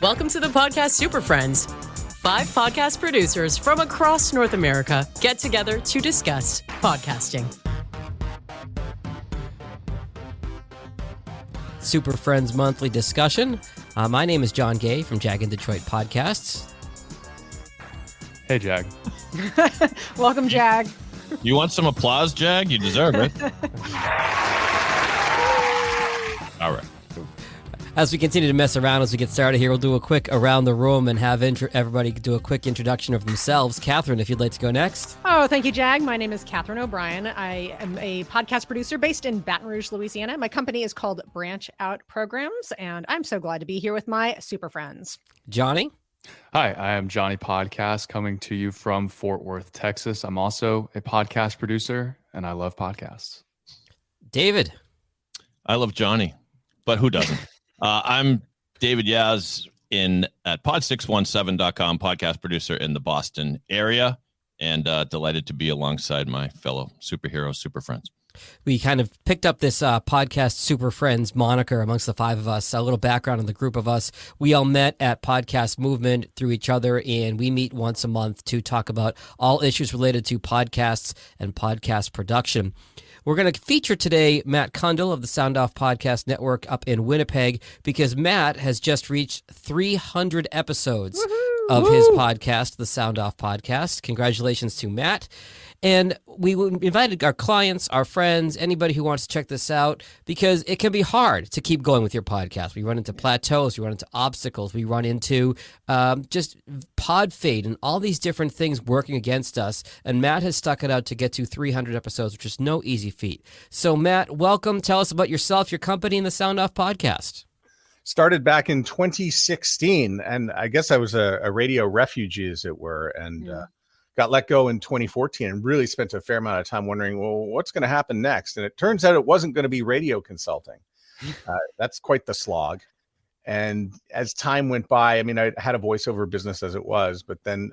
Welcome to the podcast Superfriends. 5 podcast producers from across North America get together to discuss podcasting. Superfriends monthly discussion. My name is John Gay from Jag and Detroit Podcasts. Hey, Jag. Welcome, Jag. You want some applause, Jag? You deserve it. All right. As we continue to mess around as we get started here, we'll do a quick around the room and have everybody do a quick introduction of themselves. Catherine, if you'd like to go next. Oh, thank you, Jag. My name is Catherine O'Brien. I am a podcast producer based in Baton Rouge, Louisiana. My company is called Branch Out Programs, and I'm so glad to be here with my super friends. Johnny? Hi, I am Johnny Podcast coming to you from Fort Worth, Texas. I'm also a podcast producer, and I love podcasts. David? I love Johnny, but who doesn't? I'm David Yaz at pod617.com, podcast producer in the Boston area, and delighted to be alongside my fellow superheroes, super friends. We kind of picked up this podcast Super Friends moniker amongst the 5 of us. A little background on the group of us. We all met at Podcast Movement through each other, and we meet once a month to talk about all issues related to podcasts and podcast production. We're going to feature today Matt Kundle of the Sound Off Podcast Network up in Winnipeg because Matt has just reached 300 episodes of his podcast, the Sound Off Podcast. Congratulations to Matt. And we invited our clients, our friends, anybody who wants to check this out because it can be hard to keep going with your podcast. We run into plateaus, we run into obstacles, we run into just pod fade and all these different things working against us. And Matt has stuck it out to get to 300 episodes, which is no easy feat. So Matt, welcome. Tell us about yourself, your company, and the Sound Off Podcast. Started back in 2016, and I guess I was a radio refugee, as it were, and got let go in 2014 and really spent a fair amount of time wondering, well, what's going to happen next? And it turns out it wasn't going to be radio consulting. That's quite the slog. And as time went by, I mean, I had a voiceover business as it was, but then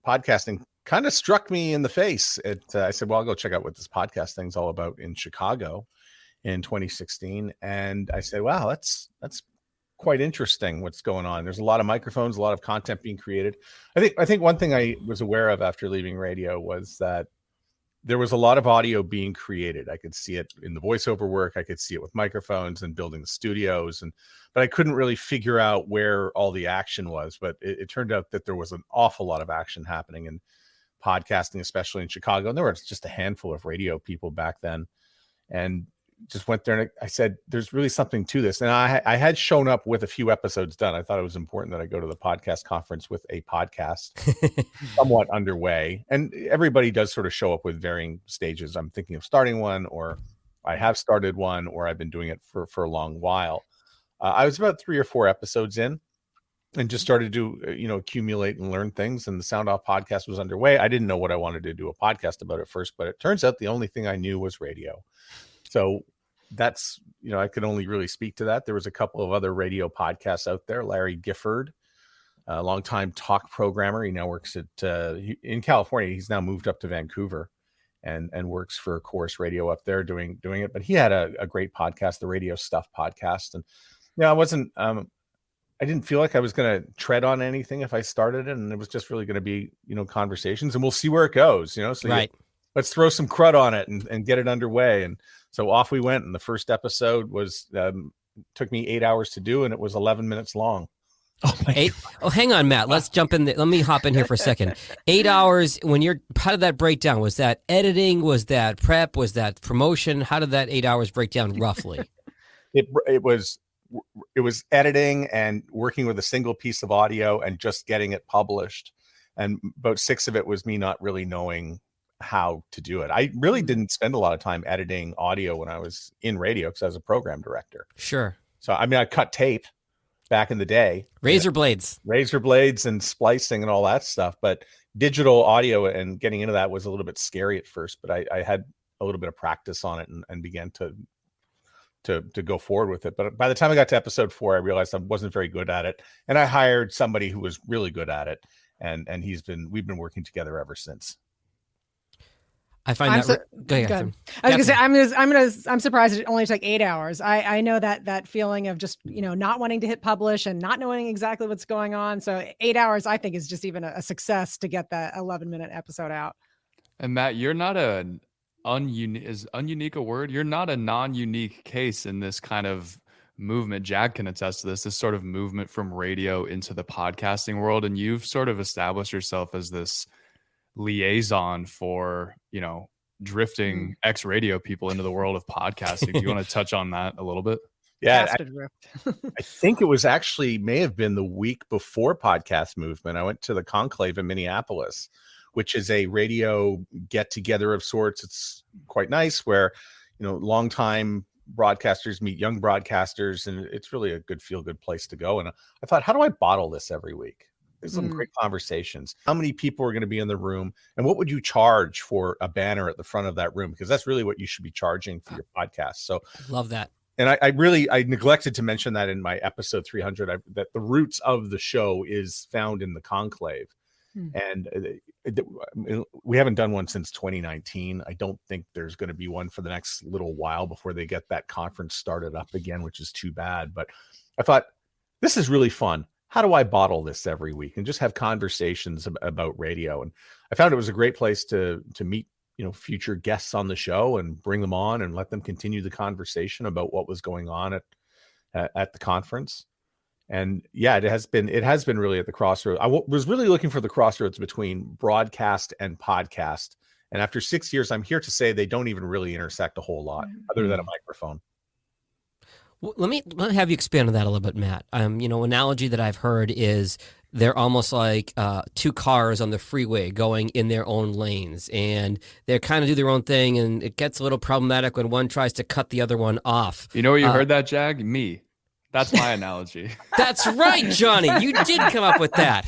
podcasting kind of struck me in the face. I said, well, I'll go check out what this podcast thing's all about in Chicago in 2016. And I said, wow, that's quite interesting what's going on. There's a lot of microphones, a lot of content being created. I think one thing I was aware of after leaving radio was that there was a lot of audio being created. I could see it in the voiceover work. I could see it with microphones and building the studios, but I couldn't really figure out where all the action was. But it turned out that there was an awful lot of action happening in podcasting, especially in Chicago. And there was just a handful of radio people back then. And just went there and I said, there's really something to this. And I had shown up with a few episodes done. I thought it was important that I go to the podcast conference with a podcast somewhat underway. And everybody does sort of show up with varying stages. I'm thinking of starting one, or I have started one, or I've been doing it for a long while. I was about 3 or 4 episodes in and just started to, accumulate and learn things. And the Sound Off Podcast was underway. I didn't know what I wanted to do a podcast about at first, but it turns out the only thing I knew was radio. So that's, I could only really speak to that. There was a couple of other radio podcasts out there. Larry Gifford, a longtime talk programmer. He now works in California. He's now moved up to Vancouver and works for Chorus Radio up there doing it. But he had a great podcast, the Radio Stuff podcast. And, I didn't feel like I was going to tread on anything if I started it. And it was just really going to be, conversations, and we'll see where it goes, so right. Let's throw some crud on it and get it underway. And so off we went. And the first episode was took me 8 hours to do, and it was 11 minutes long. Oh, hang on, Matt. Let's jump in. Let me hop in here for a second. 8 hours. How did that break down? Was that editing? Was that prep? Was that promotion? How did that 8 hours break down roughly? It was editing and working with a single piece of audio and just getting it published. And about 6 of it was me not really knowing how to do it. I really didn't spend a lot of time editing audio when I was in radio because I was a program director. Sure. So, I cut tape back in the day. Razor blades and splicing and all that stuff. But digital audio and getting into that was a little bit scary at first, but I had a little bit of practice on it and began to go forward with it. But by the time I got to episode 4, I realized I wasn't very good at it. And I hired somebody who was really good at it. And we've been working together ever since. I find I'm that. so, Go ahead. good. I was gonna say I'm surprised it only took 8 hours. I know that feeling of just not wanting to hit publish and not knowing exactly what's going on. So 8 hours I think is just even a success to get that 11-minute episode out. And Matt, you're not is ununique a word? You're not a non-unique case in this kind of movement. Jag can attest to this sort of movement from radio into the podcasting world. And you've sort of established yourself as this liaison for, drifting ex-radio people into the world of podcasting. Do you want to touch on that a little bit? Yeah, I think it was actually may have been the week before Podcast Movement. I went to the Conclave in Minneapolis, which is a radio get together of sorts. It's quite nice where, longtime broadcasters meet young broadcasters, and it's really a good feel-good place to go. And I thought, how do I bottle this every week? There's some great conversations. How many people are going to be in the room, and what would you charge for a banner at the front of that room? Because that's really what you should be charging for your podcast. So love that. And I neglected to mention that in my episode 300, that the roots of the show is found in the Conclave. And we haven't done one since 2019. I don't think there's going to be one for the next little while before they get that conference started up again, which is too bad. But I thought, this is really fun. How do I bottle this every week and just have conversations about radio? And I found it was a great place to meet, future guests on the show and bring them on and let them continue the conversation about what was going on at the conference. And yeah, it has been really at the crossroads. I was really looking for the crossroads between broadcast and podcast. And after 6 years, I'm here to say they don't even really intersect a whole lot other than a microphone. Well, let me have you expand on that a little bit, Matt. Analogy that I've heard is they're almost like two cars on the freeway going in their own lanes, and they kind of do their own thing, and it gets a little problematic when one tries to cut the other one off. You know where you heard that, Jag? Me. That's my analogy. That's right, Johnny. You did come up with that.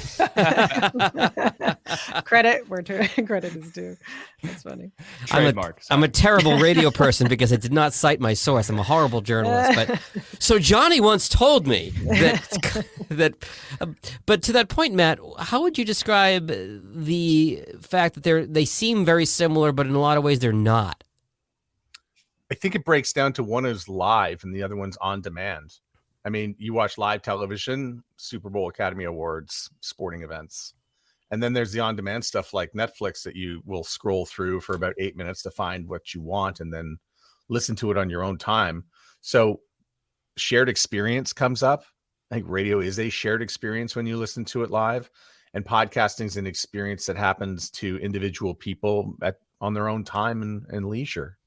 Credit where credit is due. That's funny. I'm a terrible radio person because I did not cite my source. I'm a horrible journalist. But so Johnny once told me that but to that point, Matt, how would you describe the fact that they seem very similar, but in a lot of ways they're not? I think it breaks down to one is live and the other one's on demand. I mean, you watch live television, Super Bowl, Academy Awards, sporting events. And then there's the on-demand stuff like Netflix that you will scroll through for about 8 minutes to find what you want and then listen to it on your own time. So shared experience comes up. I think radio is a shared experience when you listen to it live. And podcasting is an experience that happens to individual people on their own time and leisure.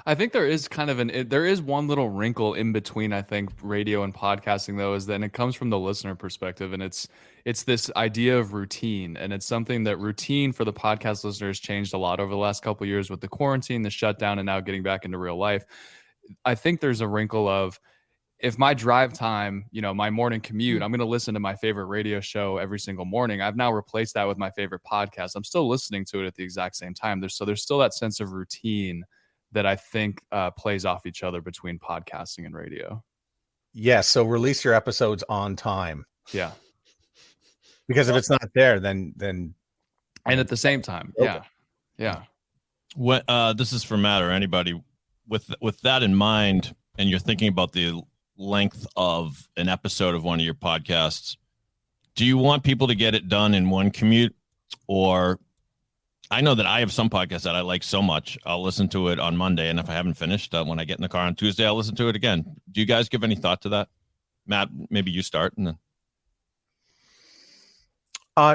I think there is there is one little wrinkle in between, I think, radio and podcasting, though, is that it comes from the listener perspective. And it's this idea of routine. And it's something that routine for the podcast listeners changed a lot over the last couple of years with the quarantine, the shutdown, and now getting back into real life. I think there's a wrinkle of, if my drive time, my morning commute, I'm going to listen to my favorite radio show every single morning. I've now replaced that with my favorite podcast. I'm still listening to it at the exact same time. There's still that sense of routine that I think plays off each other between podcasting and radio. Yeah, so release your episodes on time. Yeah. Because if it's not there, then and at the same time, okay. Yeah. What this is for Matt or anybody with that in mind, and you're thinking about the length of an episode of one of your podcasts, do you want people to get it done in one commute? Or I know that I have some podcasts that I like so much, I'll listen to it on Monday, and if I haven't finished, when I get in the car on Tuesday, I'll listen to it again. Do you guys give any thought to that? Matt, maybe you start and then.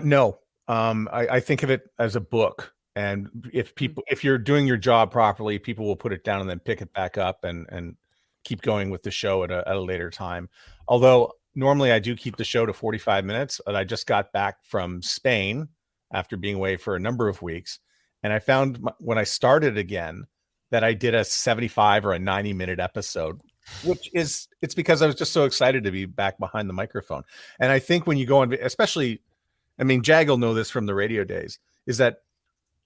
No. I think of it as a book, and if you're doing your job properly, people will put it down and then pick it back up and keep going with the show at a later time. Although normally I do keep the show to 45 minutes, but I just got back from Spain after being away for a number of weeks. And I found when I started again that I did a 75 or a 90-minute episode, it's because I was just so excited to be back behind the microphone. And I think when you go on, especially, Jag will know this from the radio days, is that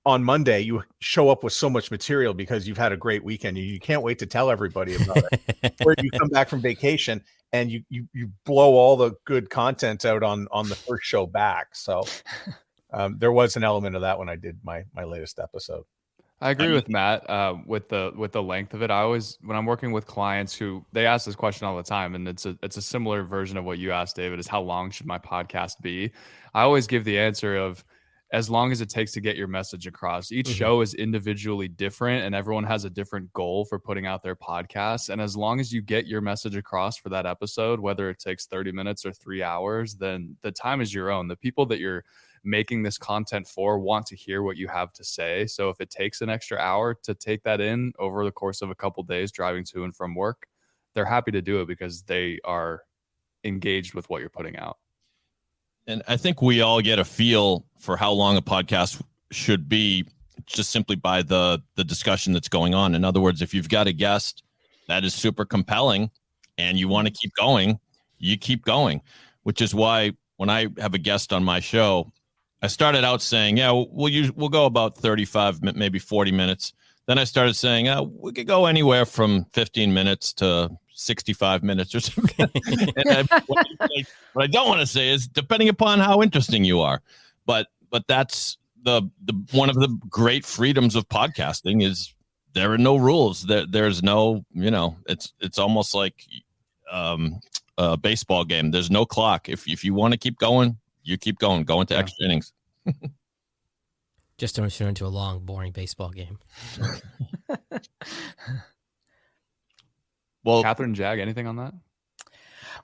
on Monday you show up with so much material because you've had a great weekend and you can't wait to tell everybody about it. Where you come back from vacation and you blow all the good content out on the first show back. So there was an element of that when I did my latest episode. I agree with Matt with the length of it. I always, when I'm working with clients who they ask this question all the time, and it's a similar version of what you asked, David, is how long should my podcast be? I always give the answer of as long as it takes to get your message across. Each show is individually different, and everyone has a different goal for putting out their podcast. And as long as you get your message across for that episode, whether it takes 30 minutes or 3 hours, then the time is your own. The people that you're making this content for want to hear what you have to say. So if it takes an extra hour to take that in over the course of a couple of days driving to and from work, they're happy to do it because they are engaged with what you're putting out. And I think we all get a feel for how long a podcast should be just simply by the discussion that's going on. In other words, if you've got a guest that is super compelling and you want to keep going, you keep going, which is why when I have a guest on my show, I started out saying, yeah, we'll go about 35, maybe 40 minutes. Then I started saying, we could go anywhere from 15 minutes to 65 minutes or something. What I don't want to say is depending upon how interesting you are. But that's the one of the great freedoms of podcasting is there are no rules. There's no, it's almost like a baseball game. There's no clock. If you want to keep going, you keep going, go into extra innings. Just don't turn into a long, boring baseball game. Well, Catherine, Jag, anything on that?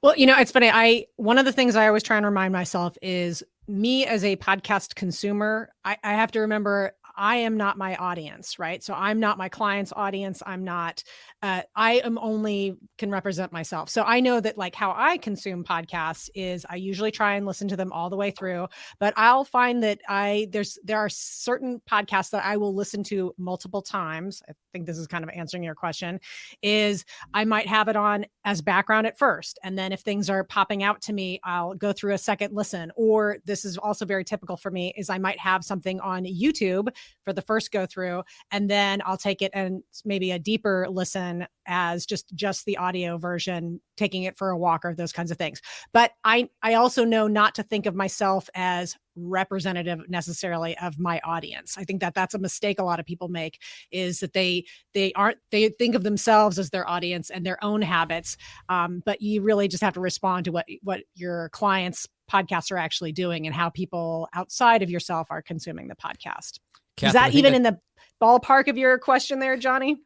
Well, it's funny. One of the things I always try and remind myself is me as a podcast consumer, I have to remember I am not my audience, right? So I'm not my client's audience. I'm not, I am only can represent myself. So I know that like how I consume podcasts is I usually try and listen to them all the way through, but I'll find that there are certain podcasts that I will listen to multiple times. I think this is kind of answering your question, is I might have it on as background at first. And then if things are popping out to me, I'll go through a second listen. Or this is also very typical for me is I might have something on YouTube for the first go through, and then I'll take it and maybe a deeper listen as just the audio version, taking it for a walk or those kinds of things. But I also know not to think of myself as representative necessarily of my audience. I think that that's a mistake a lot of people make is that they think of themselves as their audience and their own habits. But you really just have to respond to what your clients' podcasts are actually doing and how people outside of yourself are consuming the podcast. Catherine, is that even in the ballpark of your question there, Johnny?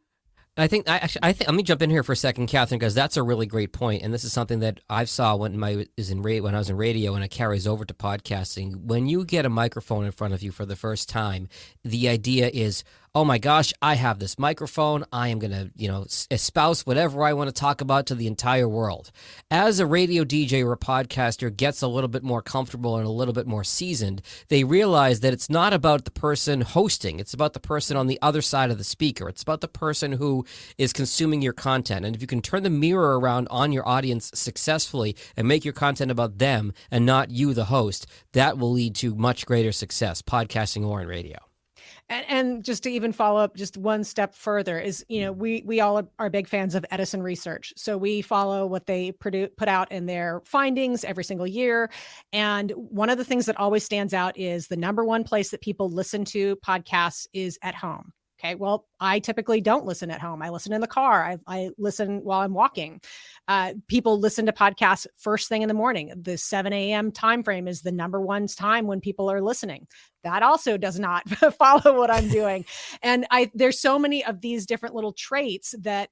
I think let me jump in here for a second, Catherine, because that's a really great point, and this is something that I saw when I was in radio, and it carries over to podcasting. When you get a microphone in front of you for the first time, the idea is, oh my gosh, I have this microphone. I am going to, espouse whatever I want to talk about to the entire world. As a radio DJ or a podcaster gets a little bit more comfortable and a little bit more seasoned, they realize that it's not about the person hosting. It's about the person on the other side of the speaker. It's about the person who is consuming your content. And if you can turn the mirror around on your audience successfully and make your content about them and not you, the host, that will lead to much greater success, podcasting or in radio. And just to even follow up just one step further is, we all are big fans of Edison Research. So we follow what they put out in their findings every single year. And one of the things that always stands out is the number one place that people listen to podcasts is at home. Okay, well, I typically don't listen at home. I listen in the car. I listen while I'm walking. People listen to podcasts first thing in the morning. The 7 a.m. time frame is the number one time when people are listening. That also does not follow what I'm doing. And there's so many of these different little traits that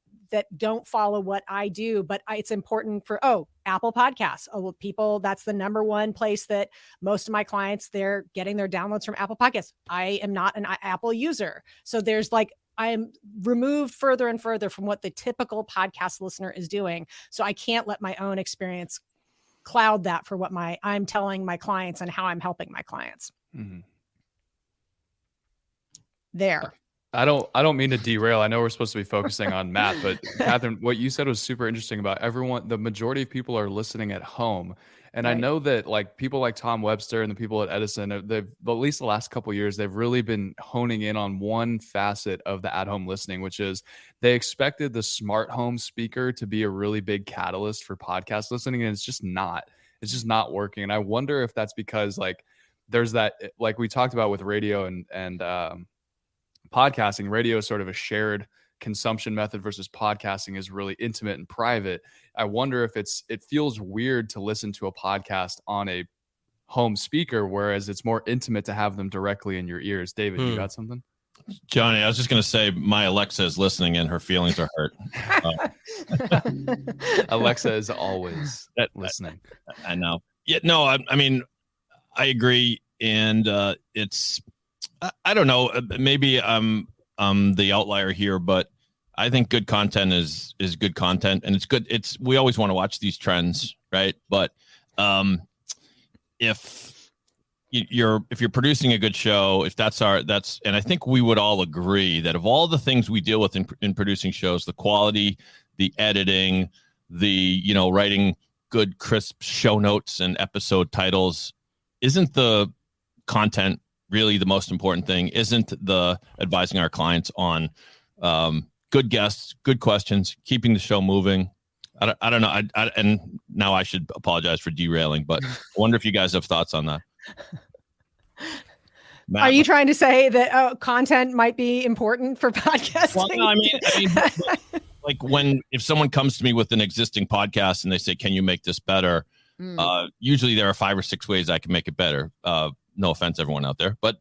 don't follow what I do, but it's important for, Apple Podcasts. People, that's the number one place that most of my clients, they're getting their downloads from Apple Podcasts. I am not an Apple user. So there's I am removed further and further from what the typical podcast listener is doing. So I can't let my own experience cloud that for what I'm telling my clients and how I'm helping my clients. Mm-hmm. There. I don't mean to derail. I know we're supposed to be focusing on Matt, but Catherine, what you said was super interesting about everyone. The majority of people are listening at home. And right. I know that people like Tom Webster and the people at Edison, they've, at least the last couple of years, they've really been honing in on one facet of the at-home listening, which is they expected the smart home speaker to be a really big catalyst for podcast listening. And it's just not working. And I wonder if that's because there's that, like we talked about with radio and podcasting. Radio is sort of a shared consumption method versus podcasting is really intimate and private. I wonder if it feels weird to listen to a podcast on a home speaker, whereas it's more intimate to have them directly in your ears. David, you got something? Johnny, I was just going to say my Alexa is listening and her feelings are hurt. Alexa is always listening. I know. Yeah, no, I mean, I agree. And it's, I don't know, maybe I'm the outlier here, but I think good content is good content, and it's good. We always want to watch these trends, right? But if you're producing a good show, if and I think we would all agree that of all the things we deal with in producing shows, the quality, the editing, the writing good crisp show notes and episode titles, isn't the content really the most important thing? Isn't the advising our clients on good guests, good questions, keeping the show moving? I don't know. And now I should apologize for derailing, but I wonder if you guys have thoughts on that. Matt, are you trying to say that content might be important for podcasting? Well, no, I mean, like if someone comes to me with an existing podcast and they say, "Can you make this better?" Usually there are 5 or 6 ways I can make it better. No offense, everyone out there, but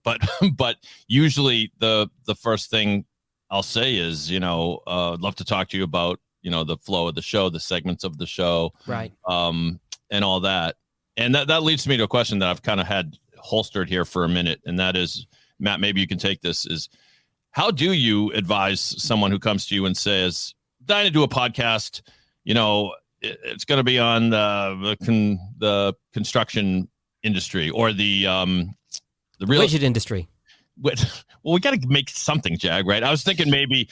usually the first thing I'll say is, love to talk to you about, the flow of the show, the segments of the show, right, and all that. And that leads me to a question that I've kind of had holstered here for a minute, and that is, Matt, maybe you can take this, is how do you advise someone who comes to you and says, "I need to do a podcast, it's going to be on the construction industry or the real widget industry." Well, we got to make something, Jag, right? I was thinking maybe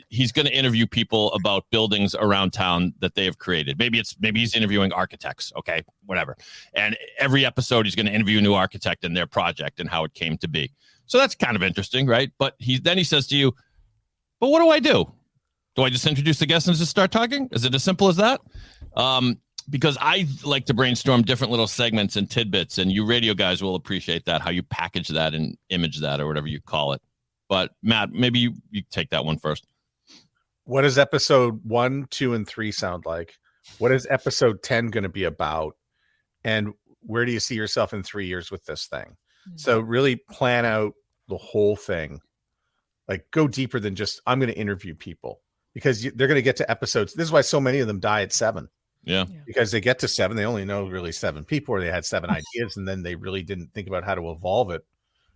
he's going to interview people about buildings around town that they have created. Maybe he's interviewing architects. Okay, whatever. And every episode he's going to interview a new architect and their project and how it came to be. So that's kind of interesting, right? But then he says to you, "But what do I do? Do I just introduce the guest and just start talking? Is it as simple as that?" Because I like to brainstorm different little segments and tidbits, and you radio guys will appreciate that, how you package that and image that or whatever you call it. But Matt, maybe you take that one first. What does episode 1, 2, and 3 sound like? What is episode 10 going to be about? And where do you see yourself in 3 years with this thing? So really plan out the whole thing. Like, go deeper than just, I'm going to interview people, because they're going to get to episodes. This is why so many of them die at 7. Yeah. Because they get to 7, they only know really 7 people, or they had 7 ideas, and then they really didn't think about how to evolve it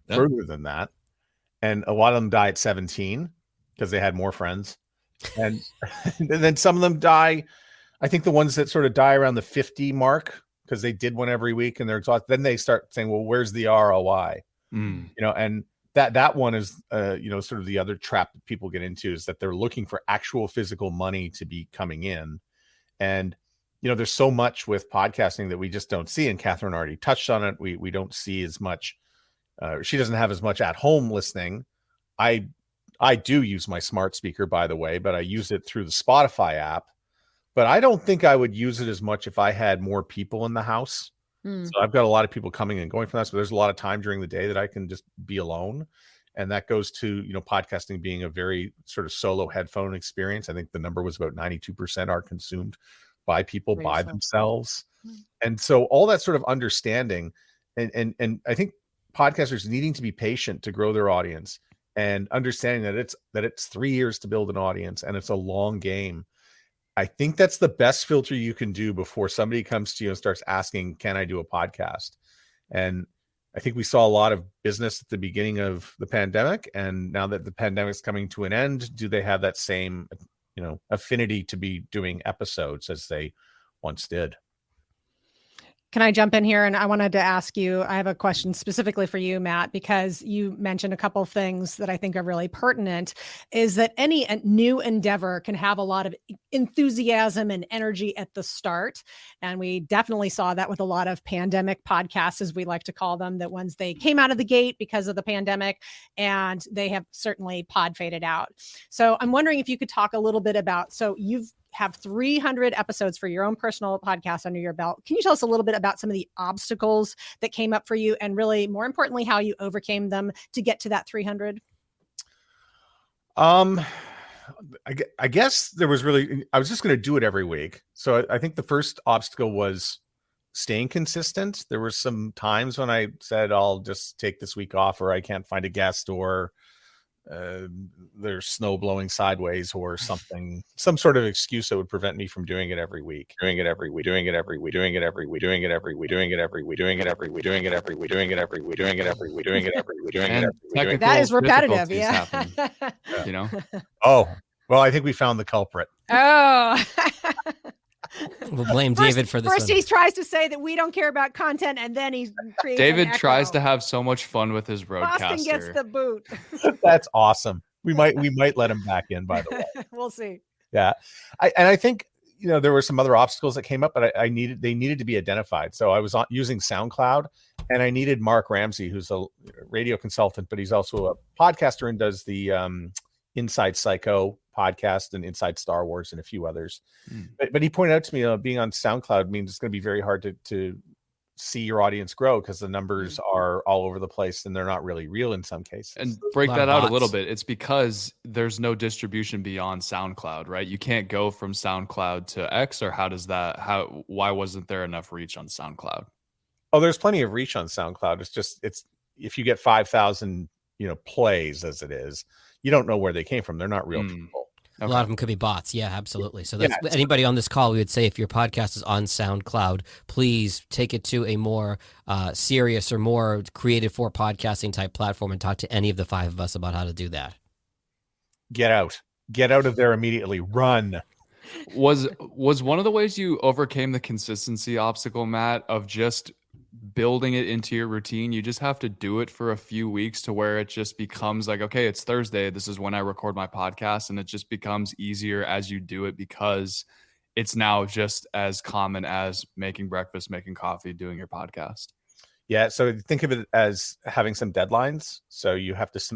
further than that. And a lot of them die at 17 because they had more friends. And, and then some of them die. I think the ones that sort of die around the 50 mark, because they did one every week and they're exhausted, then they start saying, "Well, where's the ROI?" And that one is, sort of the other trap that people get into, is that they're looking for actual physical money to be coming in. And there's so much with podcasting that we just don't see. And Catherine already touched on it. We don't see as much. She doesn't have as much at home listening. I do use my smart speaker, by the way, but I use it through the Spotify app. But I don't think I would use it as much if I had more people in the house. So I've got a lot of people coming and going from that. So there's a lot of time during the day that I can just be alone. And that goes to, podcasting being a very sort of solo headphone experience. I think the number was about 92% are consumed by people by themselves. And so all that sort of understanding, and I think podcasters needing to be patient to grow their audience, and understanding that it's 3 years to build an audience and it's a long game. I think that's the best filter you can do before somebody comes to you and starts asking, "Can I do a podcast?" And I think we saw a lot of business at the beginning of the pandemic, and now that the pandemic's coming to an end, do they have that same affinity to be doing episodes as they once did? Can I jump in here? And I wanted to ask you, I have a question specifically for you, Matt, because you mentioned a couple of things that I think are really pertinent, is that any new endeavor can have a lot of enthusiasm and energy at the start. And we definitely saw that with a lot of pandemic podcasts, as we like to call them, that once they came out of the gate because of the pandemic, and they have certainly pod faded out. So I'm wondering if you could talk a little bit about, so you've have 300 episodes for your own personal podcast under your belt. Can you tell us a little bit about some of the obstacles that came up for you, and really, more importantly, how you overcame them to get to that 300? I guess there was really, I was just going to do it every week. So I think the first obstacle was staying consistent. There were some times when I said, I'll just take this week off, or I can't find a guest, or there's snow blowing sideways, or something, some sort of excuse that would prevent me from doing it every week. Doing it every week. Doing it every week. Doing it every week. Doing it every week. Doing it every week. Doing it every week. Doing it every week. Doing it every week. Doing it every week. Doing it every week. Doing it every week. That is repetitive. Yeah. You know. Oh, well, I think we found the culprit. Oh. We'll blame David for this. First, he tries to say that we don't care about content, and then he creates. David tries to have so much fun with his roadcaster. Boston gets the boot. That's awesome. We might let him back in, by the way. We'll see. Yeah. I think, there were some other obstacles that came up, but they needed to be identified. So I was using SoundCloud, and I needed Mark Ramsey, who's a radio consultant, but he's also a podcaster and does the Inside Psycho podcast and Inside Star Wars and a few others. But he pointed out to me, being on SoundCloud means it's going to be very hard to see your audience grow, because the numbers are all over the place and they're not really real in some cases. And break that out a little bit. It's because there's no distribution beyond SoundCloud, right? You can't go from SoundCloud to X, or why wasn't there enough reach on SoundCloud? Oh, there's plenty of reach on SoundCloud. It's if you get 5,000, plays as it is, you don't know where they came from. They're not real people. Okay. A lot of them could be bots. Yeah, absolutely. So that's anybody on this call, we would say, if your podcast is on SoundCloud, please take it to a more serious or more created for podcasting type platform and talk to any of the 5 of us about how to do that. Get out of there immediately. Run. Was one of the ways you overcame the consistency obstacle, Matt, of just building it into your routine? You just have to do it for a few weeks to where it just becomes like, okay, it's Thursday, this is when I record my podcast, and it just becomes easier as you do it, because it's now just as common as making breakfast, making coffee, doing your podcast. Yeah. So think of it as having some deadlines. So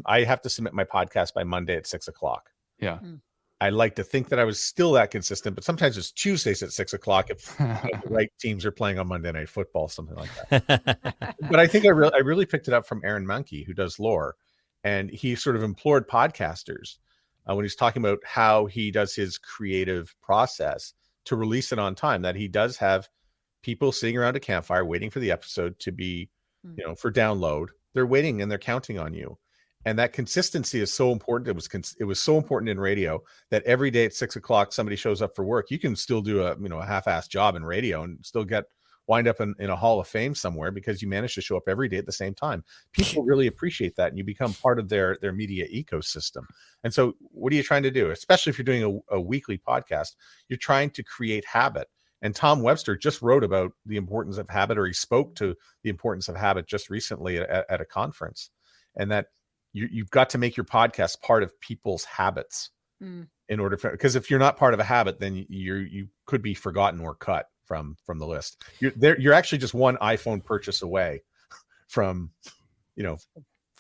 I have to submit my podcast by Monday at 6:00. Yeah. I like to think that I was still that consistent, but sometimes it's Tuesdays at 6:00 if the right teams are playing on Monday Night Football, something like that. But I think I really picked it up from Aaron Mahnke, who does lore, and he sort of implored podcasters when he's talking about how he does his creative process to release it on time, that he does have people sitting around a campfire waiting for the episode to be, for download. They're waiting and they're counting on you. And that consistency is so important. It was so important in radio that every day at 6:00, somebody shows up for work. You can still do a half-assed job in radio and still wind up in a hall of fame somewhere, because you manage to show up every day at the same time. People really appreciate that, and you become part of their media ecosystem. And so what are you trying to do? Especially if you're doing a weekly podcast, you're trying to create habit. And Tom Webster just wrote about the importance of habit, or he spoke to the importance of habit just recently at a conference, and that you've got to make your podcast part of people's habits in order because if you're not part of a habit, then you could be forgotten or cut from the list. You're actually just one iPhone purchase away from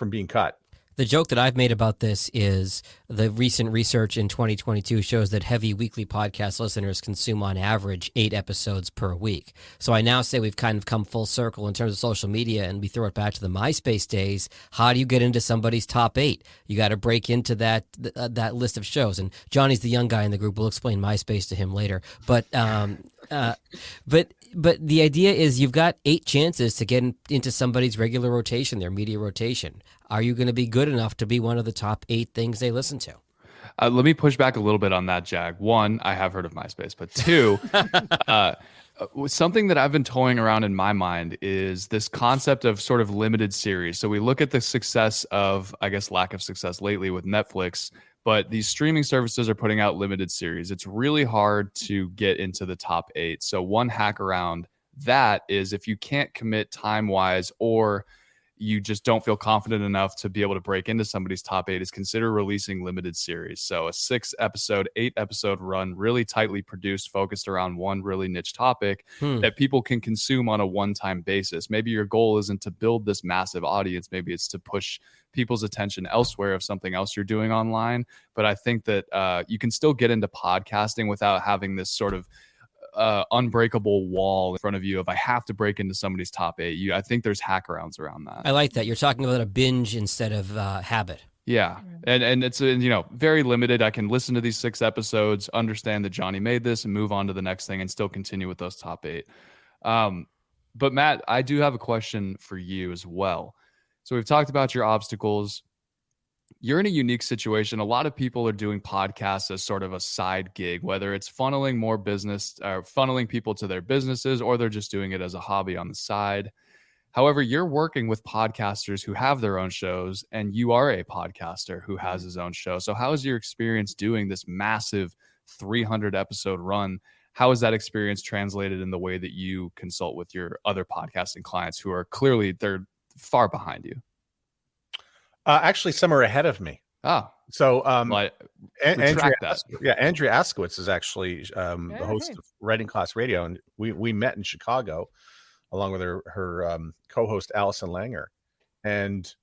being cut. The joke that I've made about this is the recent research in 2022 shows that heavy weekly podcast listeners consume on average 8 episodes per week. So I now say we've kind of come full circle in terms of social media, and we throw it back to the MySpace days. How do you get into somebody's top 8? You got to break into that list of shows. And Johnny's the young guy in the group. We'll explain MySpace to him later. But the idea is you've got 8 chances to get into somebody's regular rotation, their media rotation. Are you going to be good enough to be one of the top 8 things they listen to? Let me push back a little bit on that, Jag. 1, I have heard of MySpace, but 2, something that I've been toying around in my mind is this concept of sort of limited series. So we look at the success of, I guess, lack of success lately with Netflix, but these streaming services are putting out limited series. It's really hard to get into the top 8. So one hack around that is if you can't commit time-wise, or you just don't feel confident enough to be able to break into somebody's top 8 is consider releasing limited series. So a 6-episode, 8-episode run, really tightly produced, focused around one really niche topic that people can consume on a one-time basis. Maybe your goal isn't to build this massive audience. Maybe it's to push people's attention elsewhere of something else you're doing online. But I think that you can still get into podcasting without having this sort of unbreakable wall in front of you if I have to break into somebody's top 8. I think there's hackarounds around that. I like that. You're talking about a binge instead of habit. Yeah. And it's, very limited. I can listen to these 6 episodes, understand that Johnny made this, and move on to the next thing and still continue with those top 8. But Matt, I do have a question for you as well. So we've talked about your obstacles. You're in a unique situation. A lot of people are doing podcasts as sort of a side gig, whether it's funneling more business or funneling people to their businesses, or they're just doing it as a hobby on the side. However, you're working with podcasters who have their own shows, and you are a podcaster who has his own show. So how is your experience doing this massive 300 episode run? How is that experience translated in the way that you consult with your other podcasting clients who are clearly, they're far behind you? Actually, some are ahead of me. So Andrea Askowitz is actually the host of Writing Class Radio, and we met in Chicago along with her co-host Allison Langer. And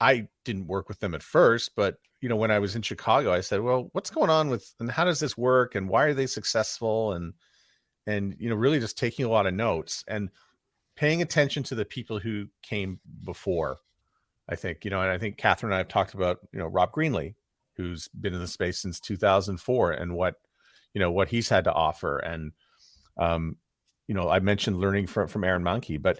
I didn't work with them at first, but when I was in Chicago, I said, well, what's going on with, and how does this work, and why are they successful, and really just taking a lot of notes and paying attention to the people who came before. I think, and I think Catherine and I have talked about, Rob Greenlee, who's been in the space since 2004, and what he's had to offer. And, I mentioned learning from Aaron Mahnke, but,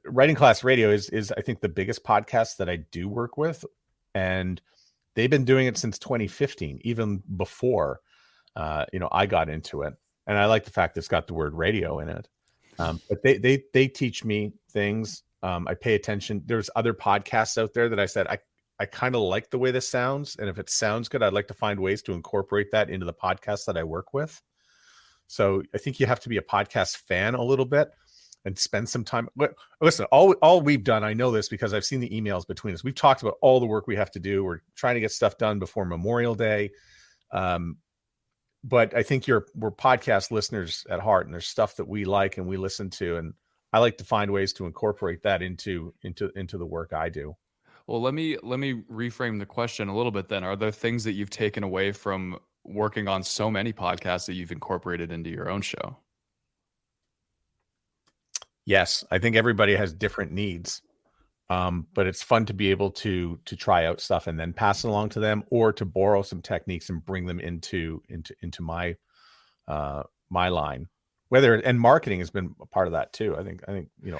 Writing Class Radio is I think the biggest podcast that I do work with. And they've been doing it since 2015, even before, I got into it. And I like the fact it's got the word radio in it. But they teach me things. I pay attention. There's other podcasts out there that I said, I kind of like the way this sounds. And if it sounds good, I'd like to find ways to incorporate that into the podcast that I work with. So I think you have to be a podcast fan a little bit and spend some time. But listen, all we've done, I know this because I've seen the emails between us. We've talked about all the work we have to do. We're trying to get stuff done before Memorial Day. But I think we're podcast listeners at heart, and there's stuff that we like and we listen to, and I like to find ways to incorporate that into the work I do. Well, let me reframe the question a little bit then. Are there things that you've taken away from working on so many podcasts that you've incorporated into your own show? Yes, I think everybody has different needs. But it's fun to be able to try out stuff and then pass it along to them, or to borrow some techniques and bring them into my line. And marketing has been a part of that too. I think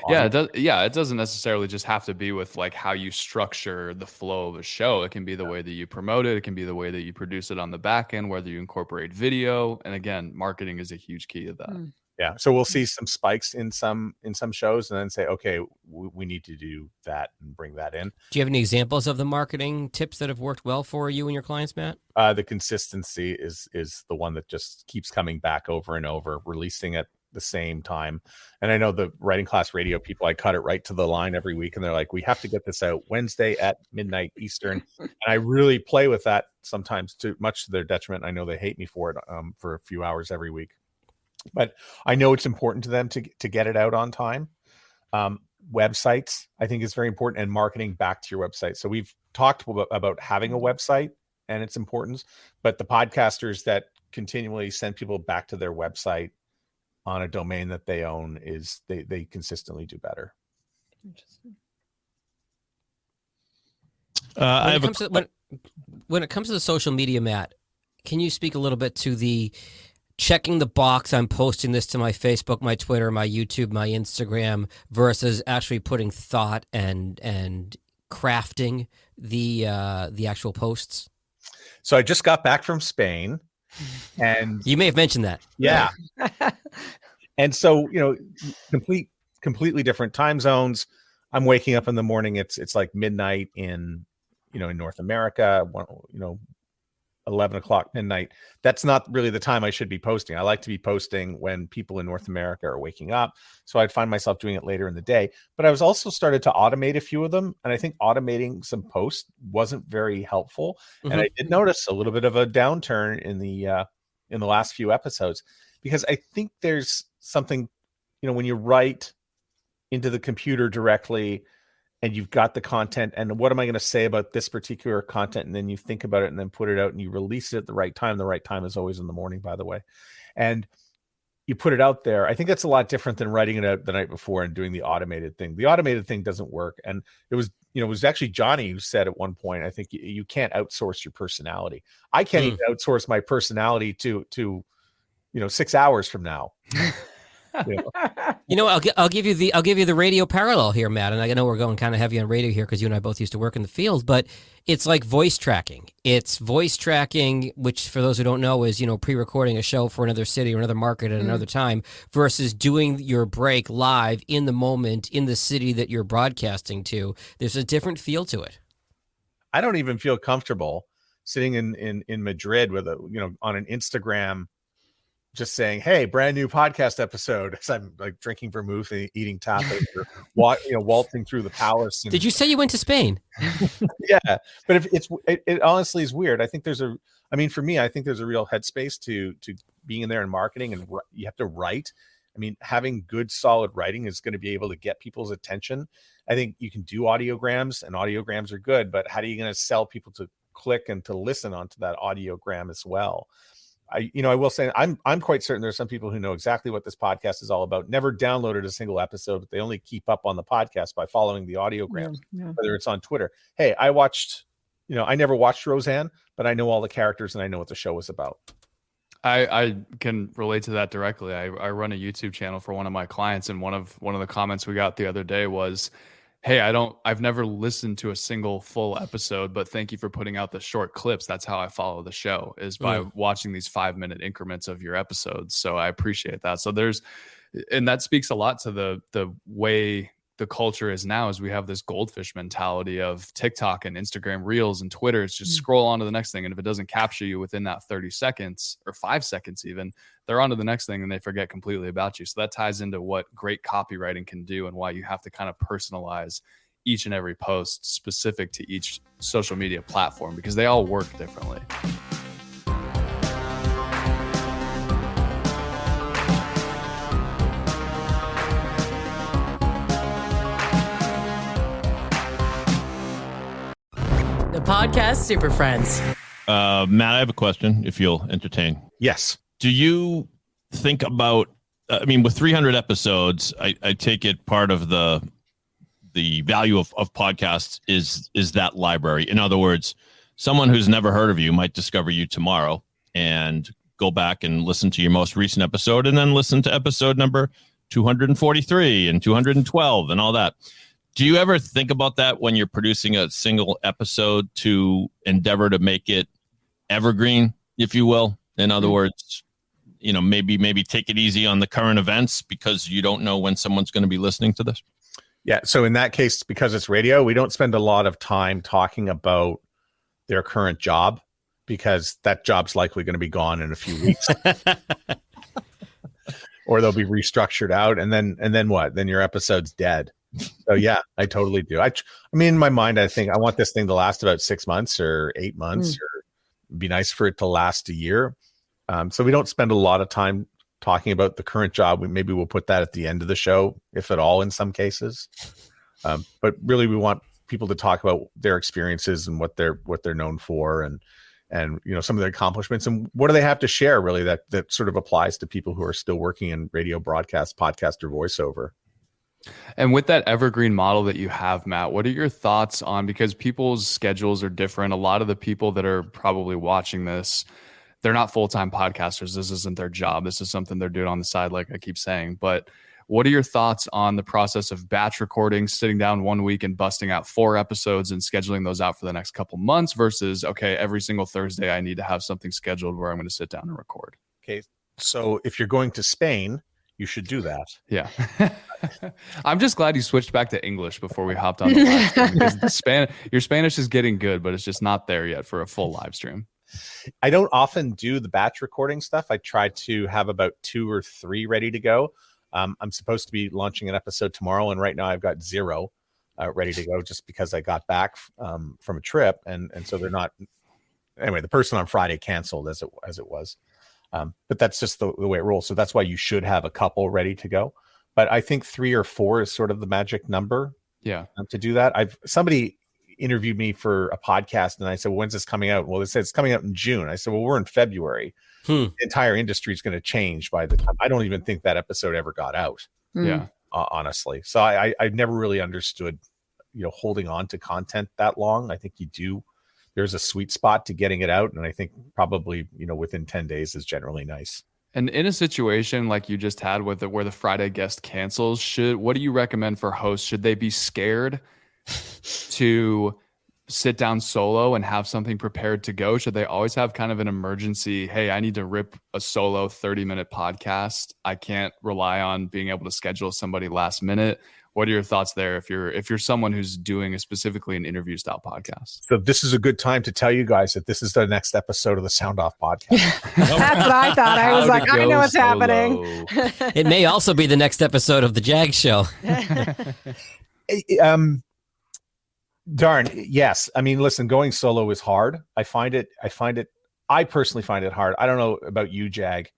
yeah, it does. Yeah, it doesn't necessarily just have to be with like how you structure the flow of a show. It can be the way that you promote it. It can be the way that you produce it on the back end, whether you incorporate video. And again, marketing is a huge key to that. Yeah. So we'll see some spikes in some shows, and then say, okay, we need to do that and bring that in. Do you have any examples of the marketing tips that have worked well for you and your clients, Matt? The consistency is the one that just keeps coming back over and over, releasing at the same time. And I know the Writing Class Radio people, I cut it right to the line every week, and they're like, we have to get this out Wednesday at midnight Eastern. And I really play with that sometimes, much to their detriment. I know they hate me for it for a few hours every week. But I know it's important to them to get it out on time. Websites, I think, is very important, and marketing back to your website. So we've talked about having a website and its importance, but the podcasters that continually send people back to their website on a domain that they own they consistently do better. Interesting. When it comes to the social media, Matt, can you speak a little bit to the checking the box, I'm posting this to my Facebook, my Twitter, my YouTube, my Instagram, versus actually putting thought and crafting the actual posts? So I just got back from Spain, and you may have mentioned that. Yeah. And so, completely different time zones. I'm waking up in the morning. It's like midnight in North America, 11 o'clock midnight, that's not really the time I should be posting. I like to be posting when people in North America are waking up. So I'd find myself doing it later in the day. But I was also started to automate a few of them. And I think automating some posts wasn't very helpful. And I did notice a little bit of a downturn in the last few episodes, because I think there's something, when you write into the computer directly and you've got the content, and what am I going to say about this particular content? And then you think about it and then put it out and you release it at the right time. The right time is always in the morning, by the way. And you put it out there. I think that's a lot different than writing it out the night before and doing the automated thing. The automated thing doesn't work. And it was actually Johnny who said at one point, I think you can't outsource your personality. I can't even outsource my personality to 6 hours from now. I'll give you the radio parallel here, Matt. And I know we're going kind of heavy on radio here because you and I both used to work in the field, but it's like voice tracking. It's voice tracking, which for those who don't know is, pre-recording a show for another city or another market at another time versus doing your break live in the moment in the city that you're broadcasting to. There's a different feel to it. I don't even feel comfortable sitting in Madrid with on an Instagram, just saying, "Hey, brand new podcast episode." As I'm like drinking vermouth and eating tapas, or waltzing through the palace. Did you say you went to Spain? Yeah, but if it honestly is weird. I think for me, I think there's a real headspace to being in there in marketing, and you have to write. I mean, having good, solid writing is going to be able to get people's attention. I think you can do audiograms, and audiograms are good, but how are you going to sell people to click and to listen onto that audiogram as well? I will say I'm quite certain there's some people who know exactly what this podcast is all about. Never downloaded a single episode, but they only keep up on the podcast by following the audiograms, whether it's on Twitter. Hey, I never watched Roseanne, but I know all the characters and I know what the show was about. I can relate to that directly. I run a YouTube channel for one of my clients, and one of the comments we got the other day was, "Hey, I've never listened to a single full episode, but thank you for putting out the short clips. That's how I follow the show, is by watching these 5-minute increments of your episodes." So I appreciate that. So and that speaks a lot to the way the culture is now, is we have this goldfish mentality of TikTok and Instagram Reels and Twitter. It's just scroll on to the next thing. And if it doesn't capture you within that 30 seconds or 5 seconds, even, they're on to the next thing and they forget completely about you. So that ties into what great copywriting can do and why you have to kind of personalize each and every post specific to each social media platform, because they all work differently. The podcast Super Friends. Matt, I have a question, if you'll entertain. Yes. Do you think about, with 300 episodes, I take it part of the value of podcasts is that library. In other words, someone who's never heard of you might discover you tomorrow and go back and listen to your most recent episode and then listen to episode number 243 and 212 and all that. Do you ever think about that when you're producing a single episode to endeavor to make it evergreen, if you will? In other words, maybe take it easy on the current events because you don't know when someone's going to be listening to this? Yeah. So in that case, because it's radio, we don't spend a lot of time talking about their current job, because that job's likely going to be gone in a few weeks. Or they'll be restructured out. And then what? Then your episode's dead. So yeah, I totally do. I mean, in my mind, I think I want this thing to last about 6 months or 8 months, or it'd be nice for it to last a year. So we don't spend a lot of time talking about the current job. Maybe we'll put that at the end of the show, if at all, in some cases. But really, we want people to talk about their experiences and what they're known for, and some of their accomplishments, and what do they have to share, really, that sort of applies to people who are still working in radio, broadcast, podcast, or voiceover. And with that evergreen model that you have, Matt, what are your thoughts on, because people's schedules are different. A lot of the people that are probably watching this, they're not full-time podcasters. This isn't their job. This is something they're doing on the side, like I keep saying. But what are your thoughts on the process of batch recording, sitting down 1 week and busting out 4 episodes and scheduling those out for the next couple months versus, okay, every single Thursday I need to have something scheduled where I'm going to sit down and record? Okay. So if you're going to Spain, you should do that. Yeah. I'm just glad you switched back to English before we hopped on the live stream, because your Spanish is getting good, but it's just not there yet for a full live stream. I don't often do the batch recording stuff. I try to have about 2 or 3 ready to go. I'm supposed to be launching an episode tomorrow, and right now I've got 0 ready to go just because I got back from a trip, and so they're not. Anyway, the person on Friday canceled as it was, but that's just the way it rolls. So that's why you should have a couple ready to go. But I think 3 or 4 is sort of the magic number. Yeah, to do that. Somebody interviewed me for a podcast, and I said, well, when's this coming out? Well, they said it's coming out in June. I said, well, we're in February. The entire industry is going to change by the time. I don't even think that episode ever got out. Yeah, honestly. So I've never really understood, holding on to content that long. I think there's a sweet spot to getting it out, and I think probably within 10 days is generally nice. And in a situation like you just had with where the Friday guest cancels, what do you recommend for hosts? Should they be scared to sit down solo and have something prepared to go? Should they always have kind of an emergency, hey, I need to rip a solo 30-minute podcast. I can't rely on being able to schedule somebody last minute. What are your thoughts there if you're someone who's doing specifically an interview style podcast? So this is a good time to tell you guys that this is the next episode of the Sound Off podcast. That's what I thought. I was like, I know what's happening. It may also be the next episode of the Jag Show. Darn, yes. I mean, listen, going solo is hard. I personally find it hard. I don't know about you, Jag.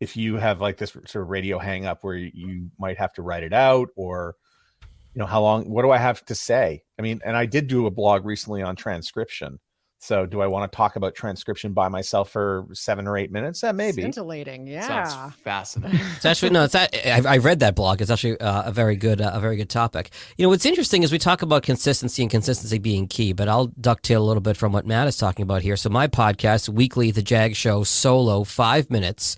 If you have like this sort of radio hang up where you might have to write it out, or, how long, what do I have to say? I mean, and I did do a blog recently on transcription. So do I want to talk about transcription by myself for 7 or 8 minutes? Maybe. Scintillating. Yeah. Sounds fascinating. It's actually, I read that blog. It's actually a very good topic. What's interesting is we talk about consistency and consistency being key, but I'll ducktail a little bit from what Matt is talking about here. So my podcast, weekly, The Jag Show, solo, 5 minutes.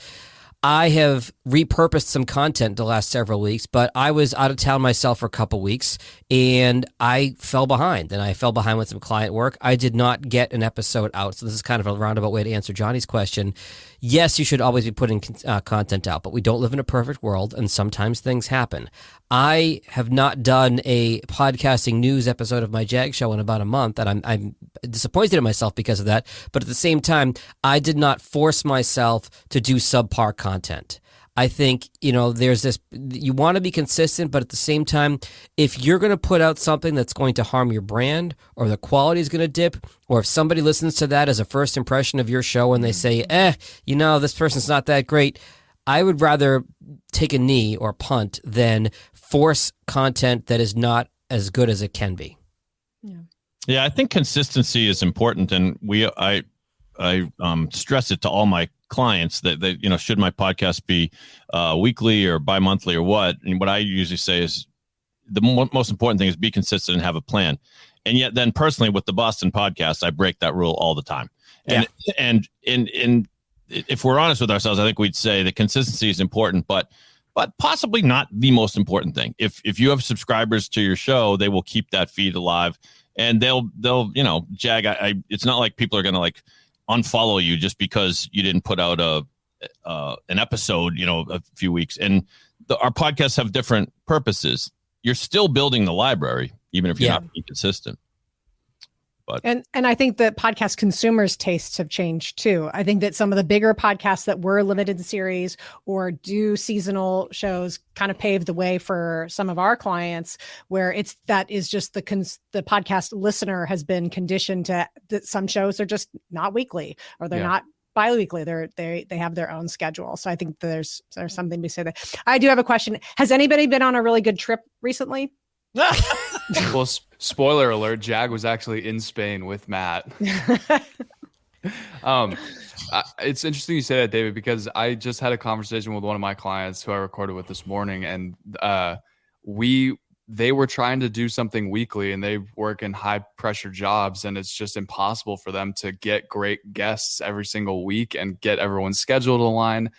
I have repurposed some content the last several weeks, but I was out of town myself for a couple weeks, and I fell behind. And I fell behind with some client work. I did not get an episode out. So this is kind of a roundabout way to answer Johnny's question. Yes, you should always be putting content out, but we don't live in a perfect world, and sometimes things happen. I have not done a podcasting news episode of my Jag Show in about a month, and I'm disappointed in myself because of that. But at the same time, I did not force myself to do subpar content. I think, there's this, you want to be consistent, but at the same time, if you're going to put out something that's going to harm your brand, or the quality is going to dip, or if somebody listens to that as a first impression of your show and they say, this person's not that great, I would rather take a knee or punt than force content that is not as good as it can be. Yeah, I think consistency is important, and I stress it to all my clients that should my podcast be weekly or bi-monthly or what, and what I usually say is the most important thing is be consistent and have a plan. And yet then personally with the Boston podcast, I break that rule all the time. And if we're honest with ourselves, I think we'd say that consistency is important, but possibly not the most important thing. If you have subscribers to your show, they will keep that feed alive, and they'll Jag. It's not like people are going to unfollow you just because you didn't put out an episode, a few weeks. And our podcasts have different purposes. You're still building the library, even if you're not being consistent. But and I think that podcast consumers' tastes have changed too. I think that some of the bigger podcasts that were limited series or do seasonal shows kind of paved the way for some of our clients, where that is just the podcast listener has been conditioned to that some shows are just not weekly, or they're not bi-weekly. They have their own schedule. So I think there's something to say there. I do have a question. Has anybody been on a really good trip recently? Well, spoiler alert, Jag was actually in Spain with Matt. It's interesting you say that, David, because I just had a conversation with one of my clients who I recorded with this morning, and they were trying to do something weekly, and they work in high pressure jobs, and it's just impossible for them to get great guests every single week and get everyone's schedule to align.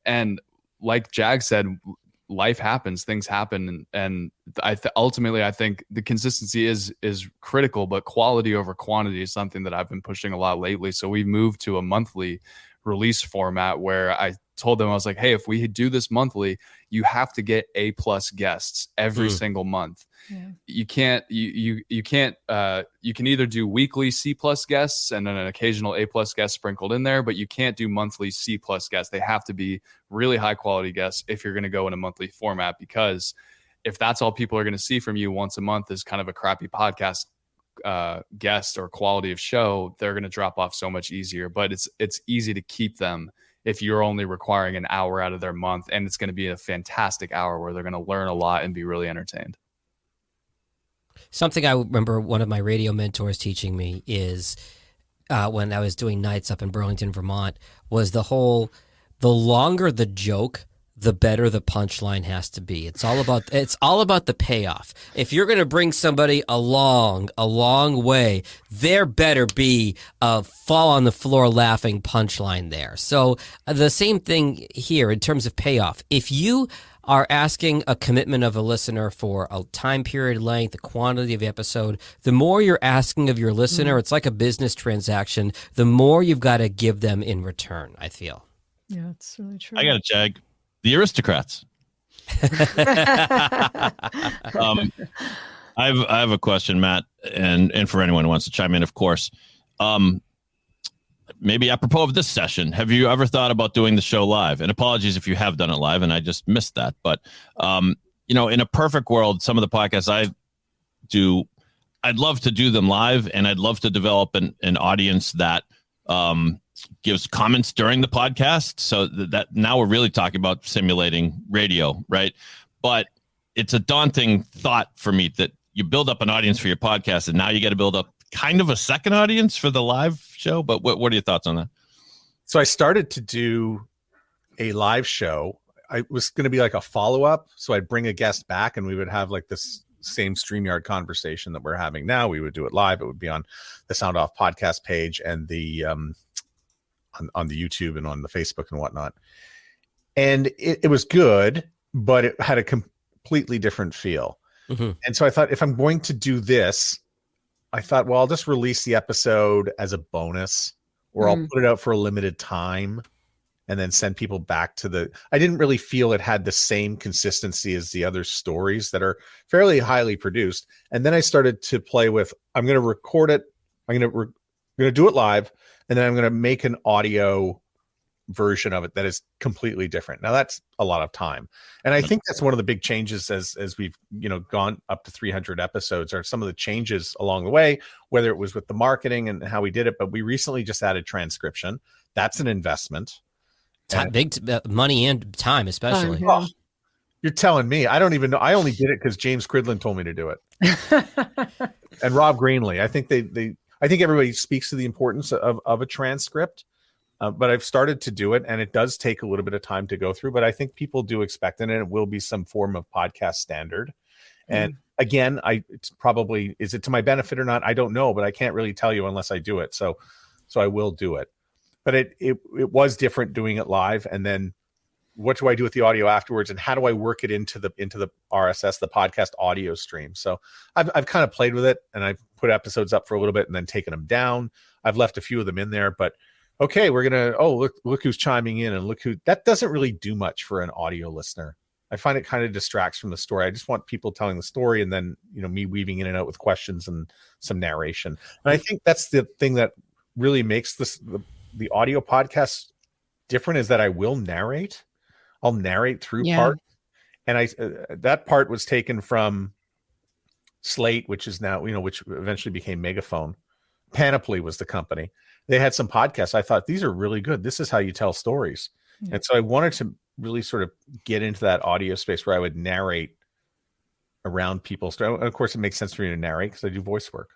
And like Jag said, life happens, things happen, and ultimately I think the consistency is critical, but quality over quantity is something that I've been pushing a lot lately. So we moved to a monthly release format where I told them, I was like, hey, if we do this monthly, you have to get A+ guests every single month. Yeah. You can't, you can't, you can either do weekly C+ guests and then an occasional A+ guest sprinkled in there, but you can't do monthly C+ guests. They have to be really high quality guests if you're going to go in a monthly format, because if that's all people are going to see from you once a month is kind of a crappy podcast guest or quality of show, they're going to drop off so much easier. But it's easy to keep them if you're only requiring an hour out of their month, and it's going to be a fantastic hour where they're going to learn a lot and be really entertained. Something I remember one of my radio mentors teaching me is when I was doing nights up in Burlington, Vermont, was the longer the joke, the better the punchline has to be. It's all about the payoff. If you're going to bring somebody along a long way, there better be a fall on the floor laughing punchline there. So the same thing here in terms of payoff. If you are asking a commitment of a listener for a time period, length, the quantity of the episode, the more you're asking of your listener, it's like a business transaction, the more you've got to give them in return, I feel. Yeah, it's really true. I got it, Jag. The aristocrats. I have a question, Matt, and for anyone who wants to chime in, of course. Maybe apropos of this session, have you ever thought about doing the show live? And apologies if you have done it live and I just missed that. But, in a perfect world, some of the podcasts I do, I'd love to do them live, and I'd love to develop an audience that gives comments during the podcast. So that now we're really talking about simulating radio, right? But it's a daunting thought for me that you build up an audience for your podcast, and now you got to build up kind of a second audience for the live show. But what are your thoughts on that? So I started to do a live show. I was going to be like a follow-up. So I'd bring a guest back and we would have like this same StreamYard conversation that we're having now. We would do it live. It would be on the Sound Off podcast page and the on the YouTube and on the Facebook and whatnot. And it was good, but it had a completely different feel. Mm-hmm. And so I thought, if I'm going to do this, I thought, well, I'll just release the episode as a bonus, or I'll put it out for a limited time and then send people back to I didn't really feel it had the same consistency as the other stories that are fairly highly produced. And then I started to play with, I'm going to record it. I'm going to do it live, and then I'm going to make an audio version of it that is completely different. Now that's a lot of time. And I think that's one of the big changes as we've, gone up to 300 episodes, are some of the changes along the way, whether it was with the marketing and how we did it. But we recently just added transcription. That's an investment. Big money and time, especially. Oh, you're telling me. I don't even know. I only did it because James Cridlin told me to do it. And Rob Greenlee. I think I think everybody speaks to the importance of a transcript. But I've started to do it, and it does take a little bit of time to go through, but I think people do expect it, and it will be some form of podcast standard. And again, it's probably, is it to my benefit or not? I don't know, but I can't really tell you unless I do it. So I will do it. But it was different doing it live. And then what do I do with the audio afterwards, and how do I work it into the RSS, the podcast audio stream? So I've kind of played with it, and I've put episodes up for a little bit and then taken them down. I've left a few of them in there, but okay, we're going to, look who's chiming in, and that doesn't really do much for an audio listener. I find it kind of distracts from the story. I just want people telling the story, and then, me weaving in and out with questions and some narration. And I think that's the thing that really makes the audio podcast different, is that I will narrate. I'll narrate through part. And that part was taken from Slate, which is now, which eventually became Megaphone. Panoply was the company. They had some podcasts. I thought, these are really good. This is how you tell stories. Yeah. And so I wanted to really sort of get into that audio space where I would narrate around people's story. And of course, it makes sense for me to narrate because I do voice work.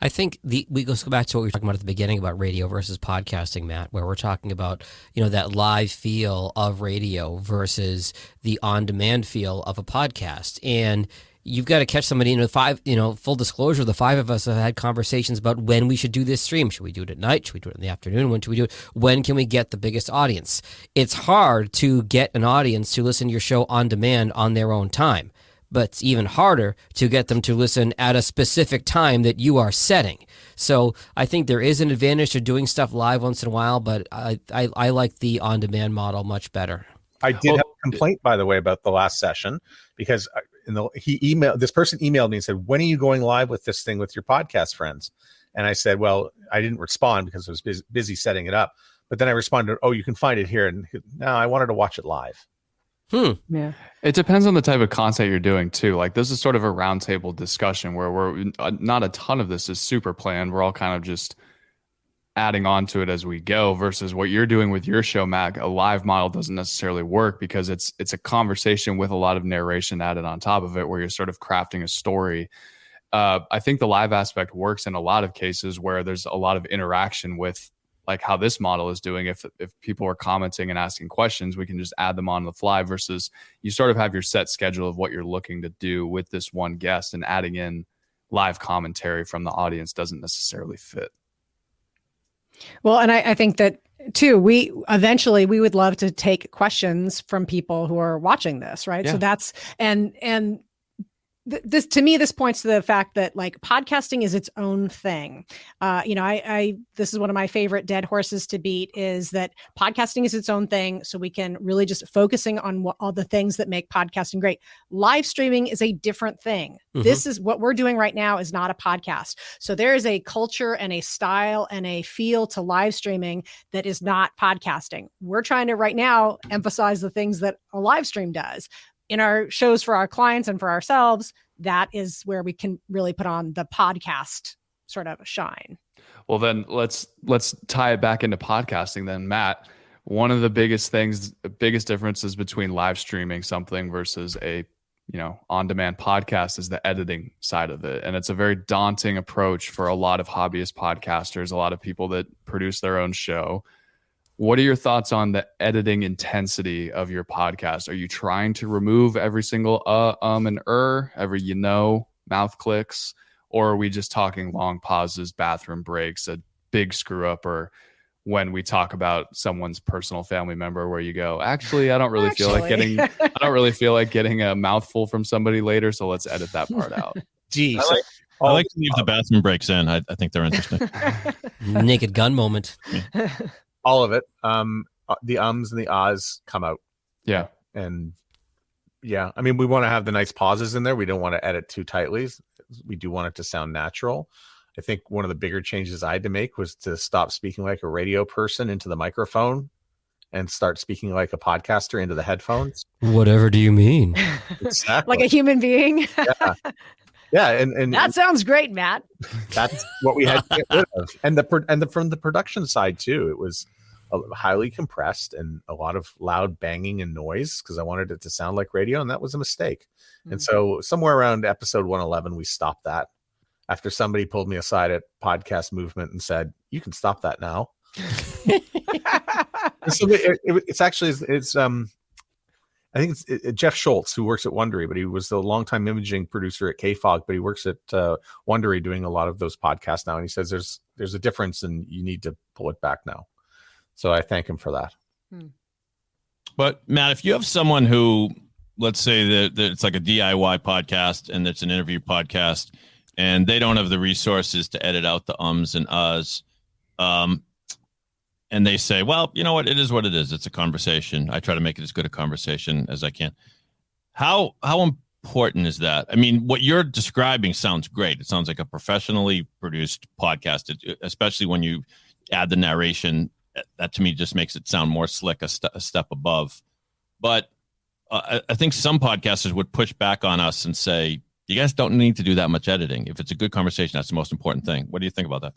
I think let's go back to what we were talking about at the beginning about radio versus podcasting, Matt, where we're talking about, that live feel of radio versus the on-demand feel of a podcast. And you've got to catch somebody full disclosure, the five of us have had conversations about when we should do this stream. Should we do it at night? Should we do it in the afternoon? When should we do it? When can we get the biggest audience? It's hard to get an audience to listen to your show on demand on their own time. but it's even harder to get them to listen at a specific time that you are setting. So I think there is an advantage to doing stuff live once in a while, but I like the on-demand model much better. I did have a complaint, by the way, about the last session, because this person emailed me and said, when are you going live with this thing with your podcast friends? And I said, well, I didn't respond because I was busy setting it up. But then I responded, oh, you can find it here. And no, I wanted to watch it live. Yeah. It depends on the type of content you're doing too. Like this is sort of a roundtable discussion where we're not a ton of this is super planned. We're all kind of just adding on to it as we go, versus what you're doing with your show, Mac. A live model doesn't necessarily work because it's a conversation with a lot of narration added on top of it, where you're sort of crafting a story. I think the live aspect works in a lot of cases where there's a lot of interaction with, like how this model is doing. If people are commenting and asking questions, we can just add them on the fly, versus you sort of have your set schedule of what you're looking to do with this one guest, and adding in live commentary from the audience doesn't necessarily fit. Well, and I think that too, we would love to take questions from people who are watching this, right? Yeah. So that's, and this, to me, this points to the fact that like podcasting is its own thing. This is one of my favorite dead horses to beat, is that podcasting is its own thing. So we can really just focusing on all the things that make podcasting great. Live streaming is a different thing. Mm-hmm. This is what we're doing right now, is not a podcast. So there is a culture and a style and a feel to live streaming that is not podcasting. We're trying to right now emphasize the things that a live stream does. In our shows for our clients and for ourselves, that is where we can really put on the podcast sort of shine. Well, then let's tie it back into podcasting then, Matt. One of the biggest differences between live streaming something versus a, on-demand podcast is the editing side of it. And it's a very daunting approach for a lot of hobbyist podcasters, a lot of people that produce their own show. What are your thoughts on the editing intensity of your podcast? Are you trying to remove every single and every mouth clicks, or are we just talking long pauses, bathroom breaks, a big screw up, or when we talk about someone's personal family member where you go, actually, I don't really feel like getting a mouthful from somebody later, so let's edit that part out. Geez. I like to leave the bathroom breaks in. I think they're interesting. Naked gun moment. All of it. The ums and the ahs come out. Yeah. And yeah, I mean, we want to have the nice pauses in there. We don't want to edit too tightly. We do want it to sound natural. I think one of the bigger changes I had to make was to stop speaking like a radio person into the microphone and start speaking like a podcaster into the headphones. Whatever do you mean? Exactly. Like a human being. Yeah. Yeah, and that sounds great, Matt. That's what we had to get rid of, and from the production side too, it was highly compressed and a lot of loud banging and noise because I wanted it to sound like radio, and that was a mistake. Mm-hmm. And so somewhere around episode 111, we stopped that after somebody pulled me aside at Podcast Movement and said, "You can stop that now." So it's actually I think it's Jeff Schultz, who works at Wondery, but he was the longtime imaging producer at KFOG, but he works at Wondery doing a lot of those podcasts now. And he says there's a difference and you need to pull it back now. So I thank him for that. But Matt, if you have someone who, let's say that it's like a DIY podcast and it's an interview podcast and they don't have the resources to edit out the ums and uhs, and they say, well, you know what? It is what it is. It's a conversation. I try to make it as good a conversation as I can. How important is that? I mean, what you're describing sounds great. It sounds like a professionally produced podcast, especially when you add the narration. That to me just makes it sound more slick, a step above. But I think some podcasters would push back on us and say, you guys don't need to do that much editing. If it's a good conversation, that's the most important thing. What do you think about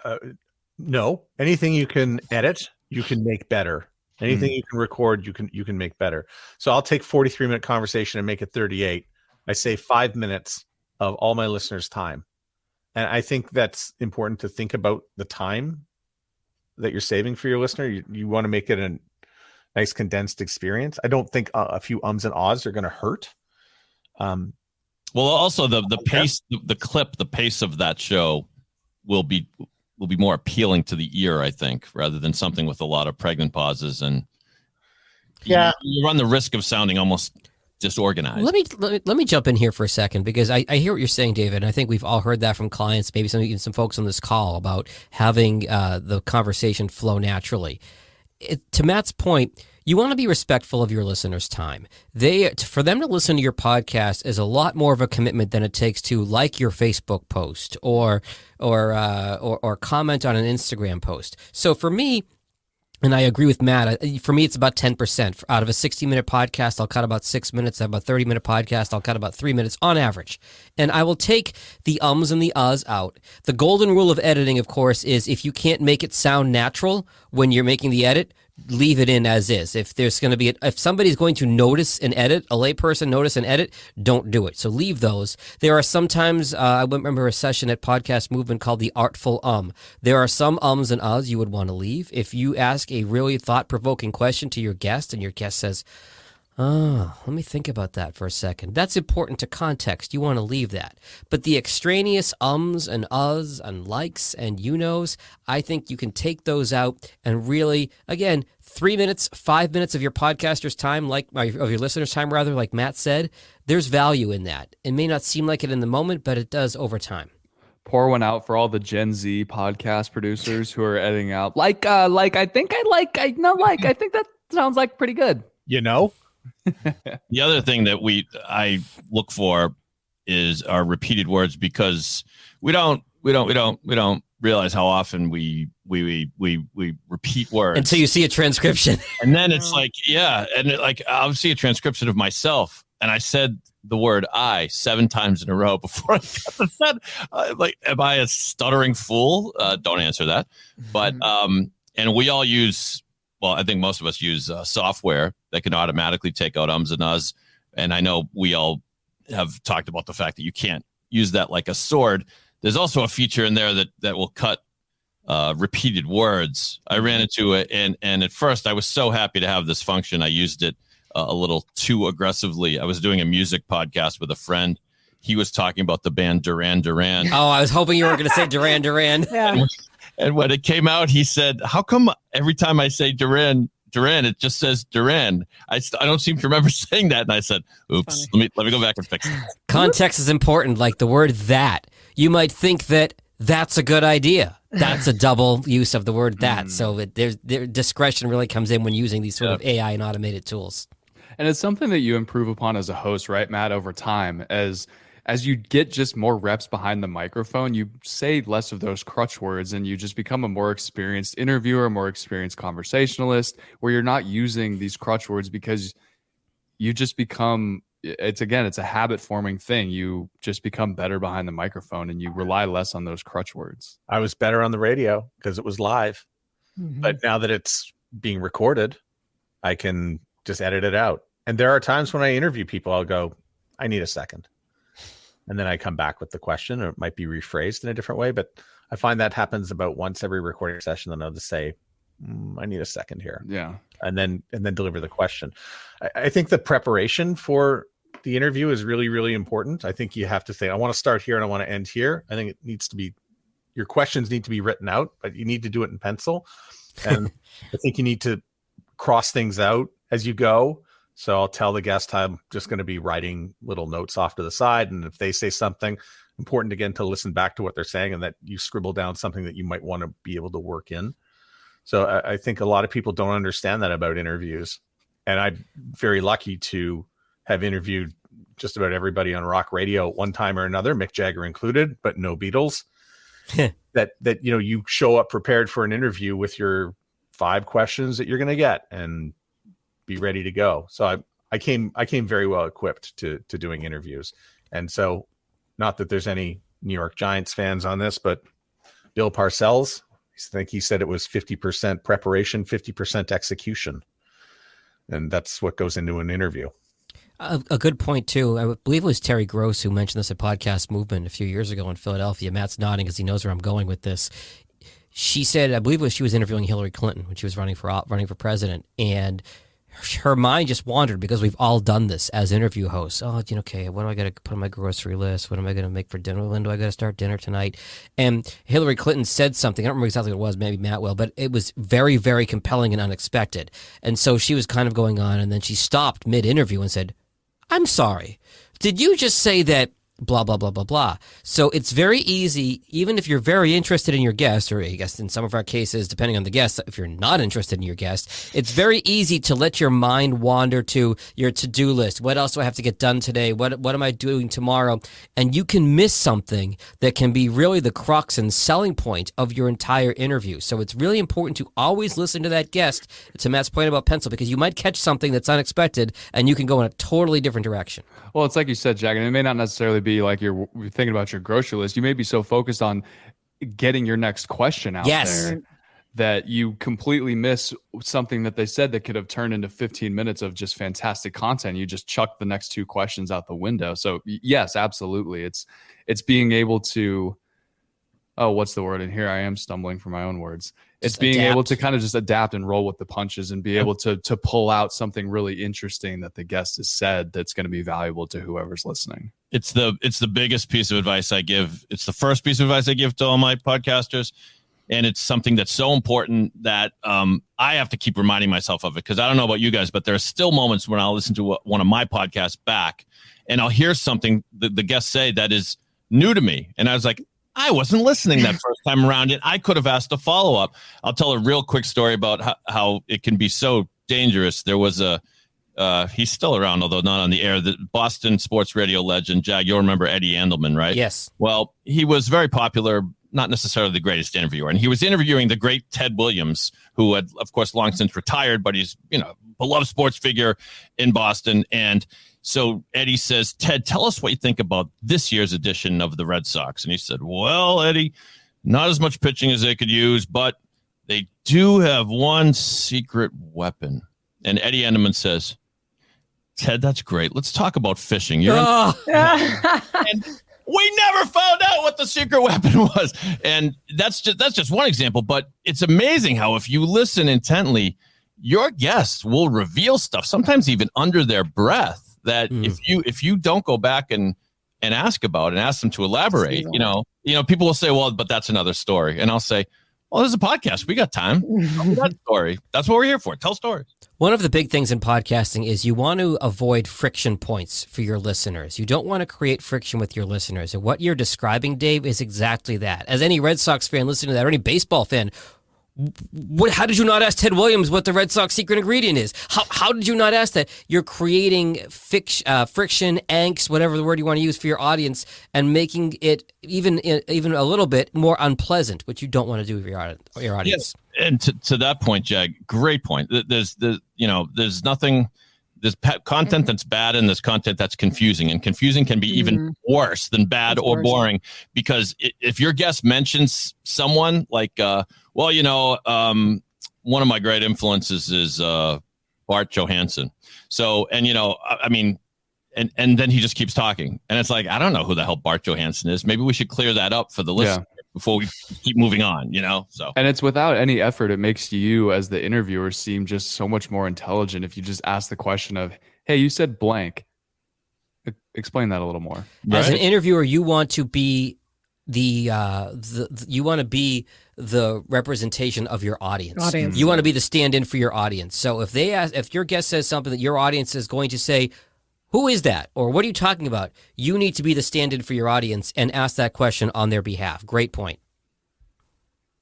that? No, anything you can edit, you can make better. Anything you can record, you can make better. So I'll take 43-minute conversation and make it 38. I save 5 minutes of all my listeners' time. And I think that's important to think about the time that you're saving for your listener. You want to make it a nice condensed experience. I don't think a few ums and ahs are going to hurt. Well, also the pace, the pace of that show will be more appealing to the ear, I think, rather than something with a lot of pregnant pauses. And you run the risk of sounding almost disorganized. Let me jump in here for a second, because I hear what you're saying, David, and I think we've all heard that from clients, maybe even some folks on this call, about having the conversation flow naturally. To Matt's point, you want to be respectful of your listeners' time. For them to listen to your podcast is a lot more of a commitment than it takes to like your Facebook post or comment on an Instagram post. So for me, and I agree with Matt, for me it's about 10%. Out of a 60-minute podcast, I'll cut about 6 minutes. Out of a 30-minute podcast, I'll cut about 3 minutes on average. And I will take the ums and the uhs out. The golden rule of editing, of course, is if you can't make it sound natural when you're making the edit, leave it in as is. If there's going to be, if somebody's going to notice an edit, a layperson notice an edit, don't do it. So leave those. There are sometimes, I remember a session at Podcast Movement called the Artful There are some ums and uhs you would want to leave. If you ask a really thought-provoking question to your guest and your guest says, oh, let me think about that for a second, that's important to context. You want to leave that. But the extraneous ums and uhs and likes and you-knows, I think you can take those out and really, again, 3 minutes, 5 minutes of your podcaster's time, of your listener's time, rather, like Matt said, there's value in that. It may not seem like it in the moment, but it does over time. Pour one out for all the Gen Z podcast producers who are editing out. I think that sounds like pretty good. You know? The other thing that I look for is our repeated words, because we don't realize how often we repeat words until you see a transcription. And then it's like, yeah, and I'll see a transcription of myself, and I said the word "I" 7 times in a row before I got the set. Am I a stuttering fool? Don't answer that. But and we all use. Well, I think most of us use software that can automatically take out ums and uhs. And I know we all have talked about the fact that you can't use that like a sword. There's also a feature in there that will cut repeated words. I ran into it, and at first I was so happy to have this function. I used it a little too aggressively. I was doing a music podcast with a friend. He was talking about the band Duran Duran. Oh, I was hoping you were going to say Duran Duran. Yeah. And when it came out, he said, how come every time I say Duran, it just says Duran? I don't seem to remember saying that. And I said, oops, let me go back and fix it. Context is important, like the word that. You might think that that's a good idea. That's a double use of the word that. So their discretion really comes in when using these sort of AI and automated tools. And it's something that you improve upon as a host, right, Matt, over time. As you get just more reps behind the microphone, you say less of those crutch words, and you just become a more experienced interviewer, a more experienced conversationalist, where you're not using these crutch words because you just become, it's a habit forming thing. You just become better behind the microphone, and you rely less on those crutch words. I was better on the radio because it was live. Mm-hmm. But now that it's being recorded, I can just edit it out. And there are times when I interview people, I'll go, I need a second. And then I come back with the question, or it might be rephrased in a different way. But I find that happens about once every recording session. Then I'll just say, I need a second here. Yeah. And then deliver the question. I think the preparation for the interview is really, really important. I think you have to say, I want to start here and I want to end here. I think it needs to be, your questions need to be written out, but you need to do it in pencil. And I think you need to cross things out as you go. So I'll tell the guest I'm just going to be writing little notes off to the side. And if they say something important, again, to listen back to what they're saying, and that you scribble down something that you might want to be able to work in. So I think a lot of people don't understand that about interviews. And I'm very lucky to have interviewed just about everybody on rock radio at one time or another, Mick Jagger included, but no Beatles. that you show up prepared for an interview with your 5 questions that you're going to get and be ready to go. So I came very well equipped to doing interviews. And so, not that there's any New York Giants fans on this, but Bill Parcells, I think he said it was 50% preparation, 50% execution. And that's what goes into an interview. A good point, too. I believe it was Terry Gross who mentioned this at Podcast Movement a few years ago in Philadelphia. Matt's nodding because he knows where I'm going with this. She said, I believe she was interviewing Hillary Clinton when she was running for president, and her mind just wandered, because we've all done this as interview hosts. Oh, okay, what do I got to put on my grocery list? What am I going to make for dinner? When do I got to start dinner tonight? And Hillary Clinton said something. I don't remember exactly what it was, maybe Matt will, but it was very, very compelling and unexpected. And so she was kind of going on, and then she stopped mid-interview and said, I'm sorry. Did you just say that blah, blah, blah, blah, blah? So it's very easy, even if you're very interested in your guest, or I guess in some of our cases, depending on the guest, if you're not interested in your guest, it's very easy to let your mind wander to your to-do list. What else do I have to get done today? What am I doing tomorrow? And you can miss something that can be really the crux and selling point of your entire interview. So it's really important to always listen to that guest, to Matt's point about pencil, because you might catch something that's unexpected and you can go in a totally different direction. Well, it's like you said, Jack, and it may not necessarily be like you're thinking about your grocery list. You may be so focused on getting your next question out there that you completely miss something that they said that could have turned into 15 minutes of just fantastic content. You just chuck the next two questions out the window. So yes, absolutely. It's being able to, what's the word in here? I am stumbling for my own words. It's being able to kind of just adapt and roll with the punches and be able to pull out something really interesting that the guest has said that's going to be valuable to whoever's listening. It's the biggest piece of advice I give. It's the first piece of advice I give to all my podcasters. And it's something that's so important that I have to keep reminding myself of it, because I don't know about you guys, but there are still moments when I'll listen to one of my podcasts back and I'll hear something that the guests say that is new to me. And I was like, I wasn't listening that first time around, and I could have asked a follow-up. I'll tell a real quick story about how it can be so dangerous. There was he's still around, although not on the air, the Boston sports radio legend, Jag, you'll remember Eddie Andelman, right? Yes. Well, he was very popular, not necessarily the greatest interviewer, and he was interviewing the great Ted Williams, who had, of course, long since retired, but he's, beloved sports figure in Boston. And so Eddie says, Ted, tell us what you think about this year's edition of the Red Sox. And he said, well, Eddie, not as much pitching as they could use, but they do have one secret weapon. And Eddie Enderman says, Ted, that's great. Let's talk about fishing. And we never found out what the secret weapon was. And that's just one example, but it's amazing how if you listen intently, your guests will reveal stuff, sometimes even under their breath, that if you don't go back and ask about and ask them to elaborate, people will say, well, but that's another story. And I'll say, well, there's a podcast. We got time. Tell me that story. That's what we're here for. Tell stories. One of the big things in podcasting is you want to avoid friction points for your listeners. You don't want to create friction with your listeners. And what you're describing, Dave, is exactly that. As any Red Sox fan listening to that, or any baseball fan, how did you not ask Ted Williams what the Red Sox secret ingredient is? How did you not ask that? You're creating friction, angst, whatever the word you want to use for your audience, and making it even a little bit more unpleasant, which you don't want to do with your audience. Yes. And to that point, Jag, great point. There's nothing. There's content that's bad and there's content that's confusing, and confusing can be even worse than bad or boring, because if your guest mentions someone like, one of my great influences is Bart Johansson. So, and then he just keeps talking, and it's like, I don't know who the hell Bart Johansson is. Maybe we should clear that up for the listener before we keep moving on, So, and it's without any effort. It makes you as the interviewer seem just so much more intelligent if you just ask the question of, hey, you said blank. Explain that a little more. As an interviewer, you want to be the representation of your audience. You want to be the stand-in for your audience. So if your guest says something that your audience is going to say, who is that? Or what are you talking about? You need to be the stand-in for your audience and ask that question on their behalf. Great point.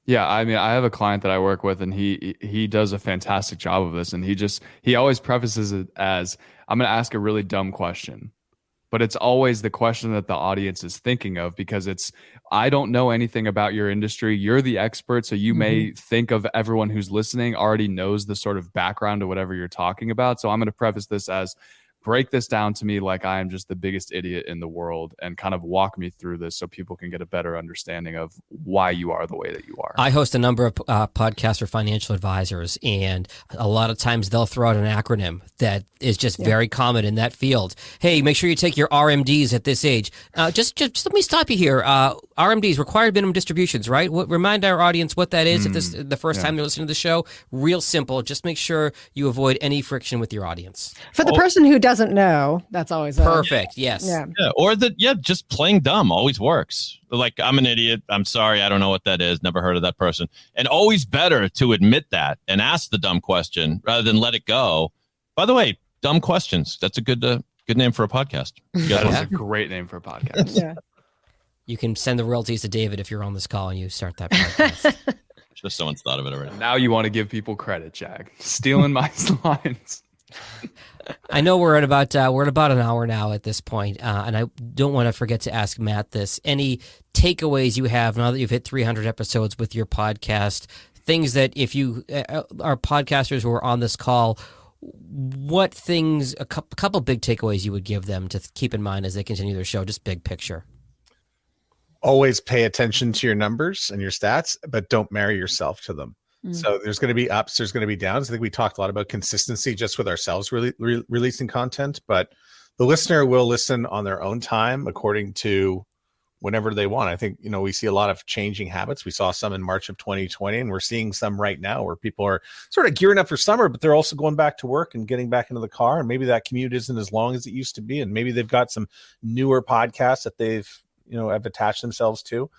Yeah, I mean, I have a client that I work with, and he does a fantastic job of this. And he always prefaces it as, I'm going to ask a really dumb question. But it's always the question that the audience is thinking of, because I don't know anything about your industry. You're the expert, so you may think of everyone who's listening already knows the sort of background to whatever you're talking about. So I'm going to preface this as, break this down to me like I am just the biggest idiot in the world, and kind of walk me through this so people can get a better understanding of why you are the way that you are. I host a number of podcasts for financial advisors, and a lot of times they'll throw out an acronym that is just very common in that field. Hey, make sure you take your RMDs at this age. Just let me stop you here. RMDs, required minimum distributions, right? Remind our audience what that is if this is the first time they're listening to the show. Real simple. Just make sure you avoid any friction with your audience. For the person who doesn't know, that's always perfect. Yes. Yeah. Or just playing dumb always works. Like, I'm an idiot. I'm sorry. I don't know what that is. Never heard of that person. And always better to admit that and ask the dumb question rather than let it go. By the way, dumb questions. That's a good Good name for a podcast. You That guys is a great name for a podcast. Yeah. You can send the royalties to David if you're on this call and you start that podcast. just someone's thought of it already. Now you want to give people credit, Jag. Stealing my lines. I know we're at about an hour now at this point, and I don't want to forget to ask Matt this. Any takeaways you have now that you've hit 300 episodes with your podcast? Things that if you are podcasters who are on this call, what things, a couple big takeaways you would give them to keep in mind as they continue their show, just big picture? Always pay attention to your numbers and your stats, but don't marry yourself to them. So there's going to be ups, there's going to be downs. I think we talked a lot about consistency just with ourselves releasing content, but the listener will listen on their own time according to whenever they want. I think, we see a lot of changing habits. We saw some in March of 2020, and we're seeing some right now where people are sort of gearing up for summer, but they're also going back to work and getting back into the car. And maybe that commute isn't as long as it used to be. And maybe they've got some newer podcasts that they've, have attached themselves to.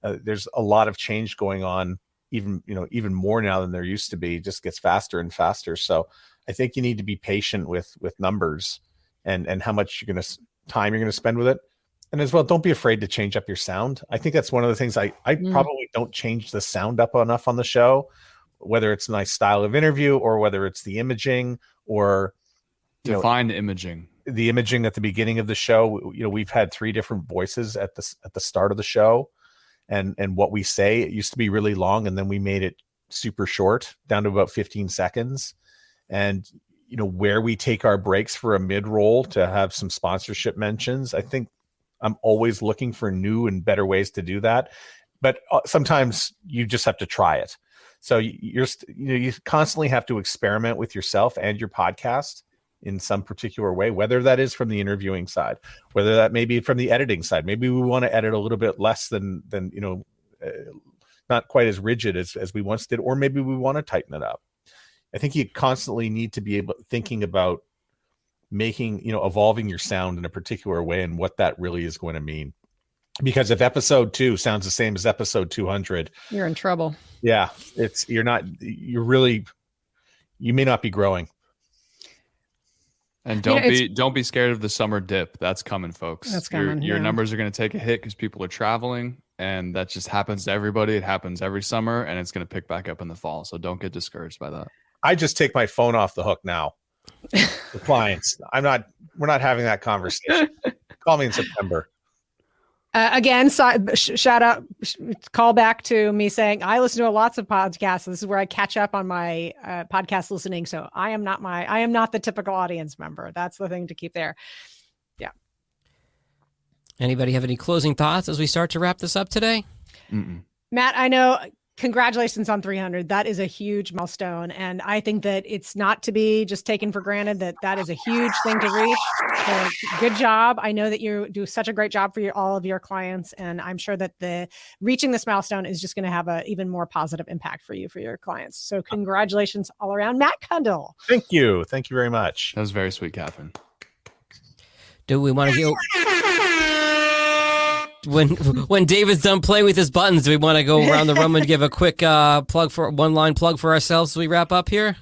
There's a lot of change going on, even more now than there used to be. It just gets faster and faster. So I think you need to be patient with numbers and how much time you're going to spend with it. And as well, don't be afraid to change up your sound. I think that's one of the things I probably don't change the sound up enough on the show, whether it's my style of interview or whether it's the imaging or define imaging. The imaging at the beginning of the show. We've had 3 different voices at the start of the show, and what we say, it used to be really long, and then we made it super short, down to about 15 seconds. And where we take our breaks for a mid-roll to have some sponsorship mentions, I think I'm always looking for new and better ways to do that. But sometimes you just have to try it. So you constantly have to experiment with yourself and your podcast in some particular way, whether that is from the interviewing side, whether that may be from the editing side. Maybe we want to edit a little bit less than not quite as rigid as we once did, or maybe we want to tighten it up. I think you constantly need to be thinking about making, evolving your sound in a particular way and what that really is going to mean. Because if episode 2 sounds the same as episode 200, You're in trouble. Yeah, you may not be growing. And don't be scared of the summer dip. That's coming, folks. That's coming. Your numbers are going to take a hit because people are traveling, and that just happens to everybody. It happens every summer, and it's going to pick back up in the fall. So don't get discouraged by that. I just take my phone off the hook now. The clients. We're not having that conversation. Call me in September. Again, shout out, call back to me saying I listen to lots of podcasts. This is where I catch up on my podcast listening. So I am not the typical audience member. That's the thing to keep there. Yeah. Anybody have any closing thoughts as we start to wrap this up today? Mm-mm. Matt, I know. Congratulations on 300. That is a huge milestone. And I think that it's not to be just taken for granted that is a huge thing to reach. So good job. I know that you do such a great job for all of your clients. And I'm sure that reaching this milestone is just going to have an even more positive impact for your clients. So congratulations all around. Matt Kundle. Thank you. Thank you very much. That was very sweet, Catherine. Do we want to go... When David's done playing with his buttons, do we want to go around the room and give a quick one-line plug for ourselves as we wrap up here?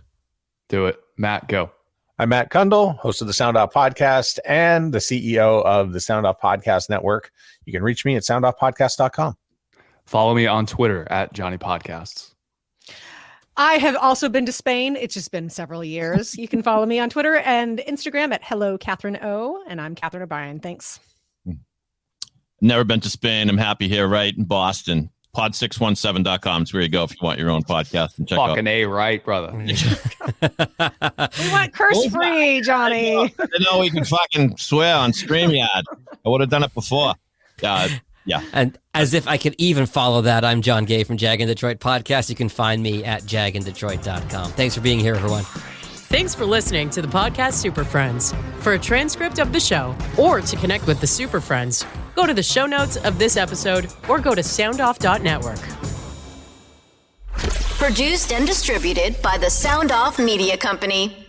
Do it. Matt, go. I'm Matt Kundle, host of the Sound Off Podcast and the CEO of the Sound Off Podcast Network. You can reach me at soundoffpodcast.com. Follow me on Twitter at Johnny Podcasts. I have also been to Spain. It's just been several years. You can follow me on Twitter and Instagram at Hello Catherine O. And I'm Catherine O'Brien. Thanks. Never been to Spain. I'm happy here, right in Boston. Pod617.com is where you go if you want your own podcast and check out. Fucking A, right, brother. We want curse-free, Johnny. I know we can fucking swear on StreamYard. I would have done it before. Yeah. And as if I could even follow that, I'm John Gay from Jag in Detroit Podcast. You can find me at jagindetroit.com. Thanks for being here, everyone. Thanks for listening to the podcast Super Friends. For a transcript of the show or to connect with the Super Friends, go to the show notes of this episode or go to soundoff.network. Produced and distributed by the Sound Off Media Company.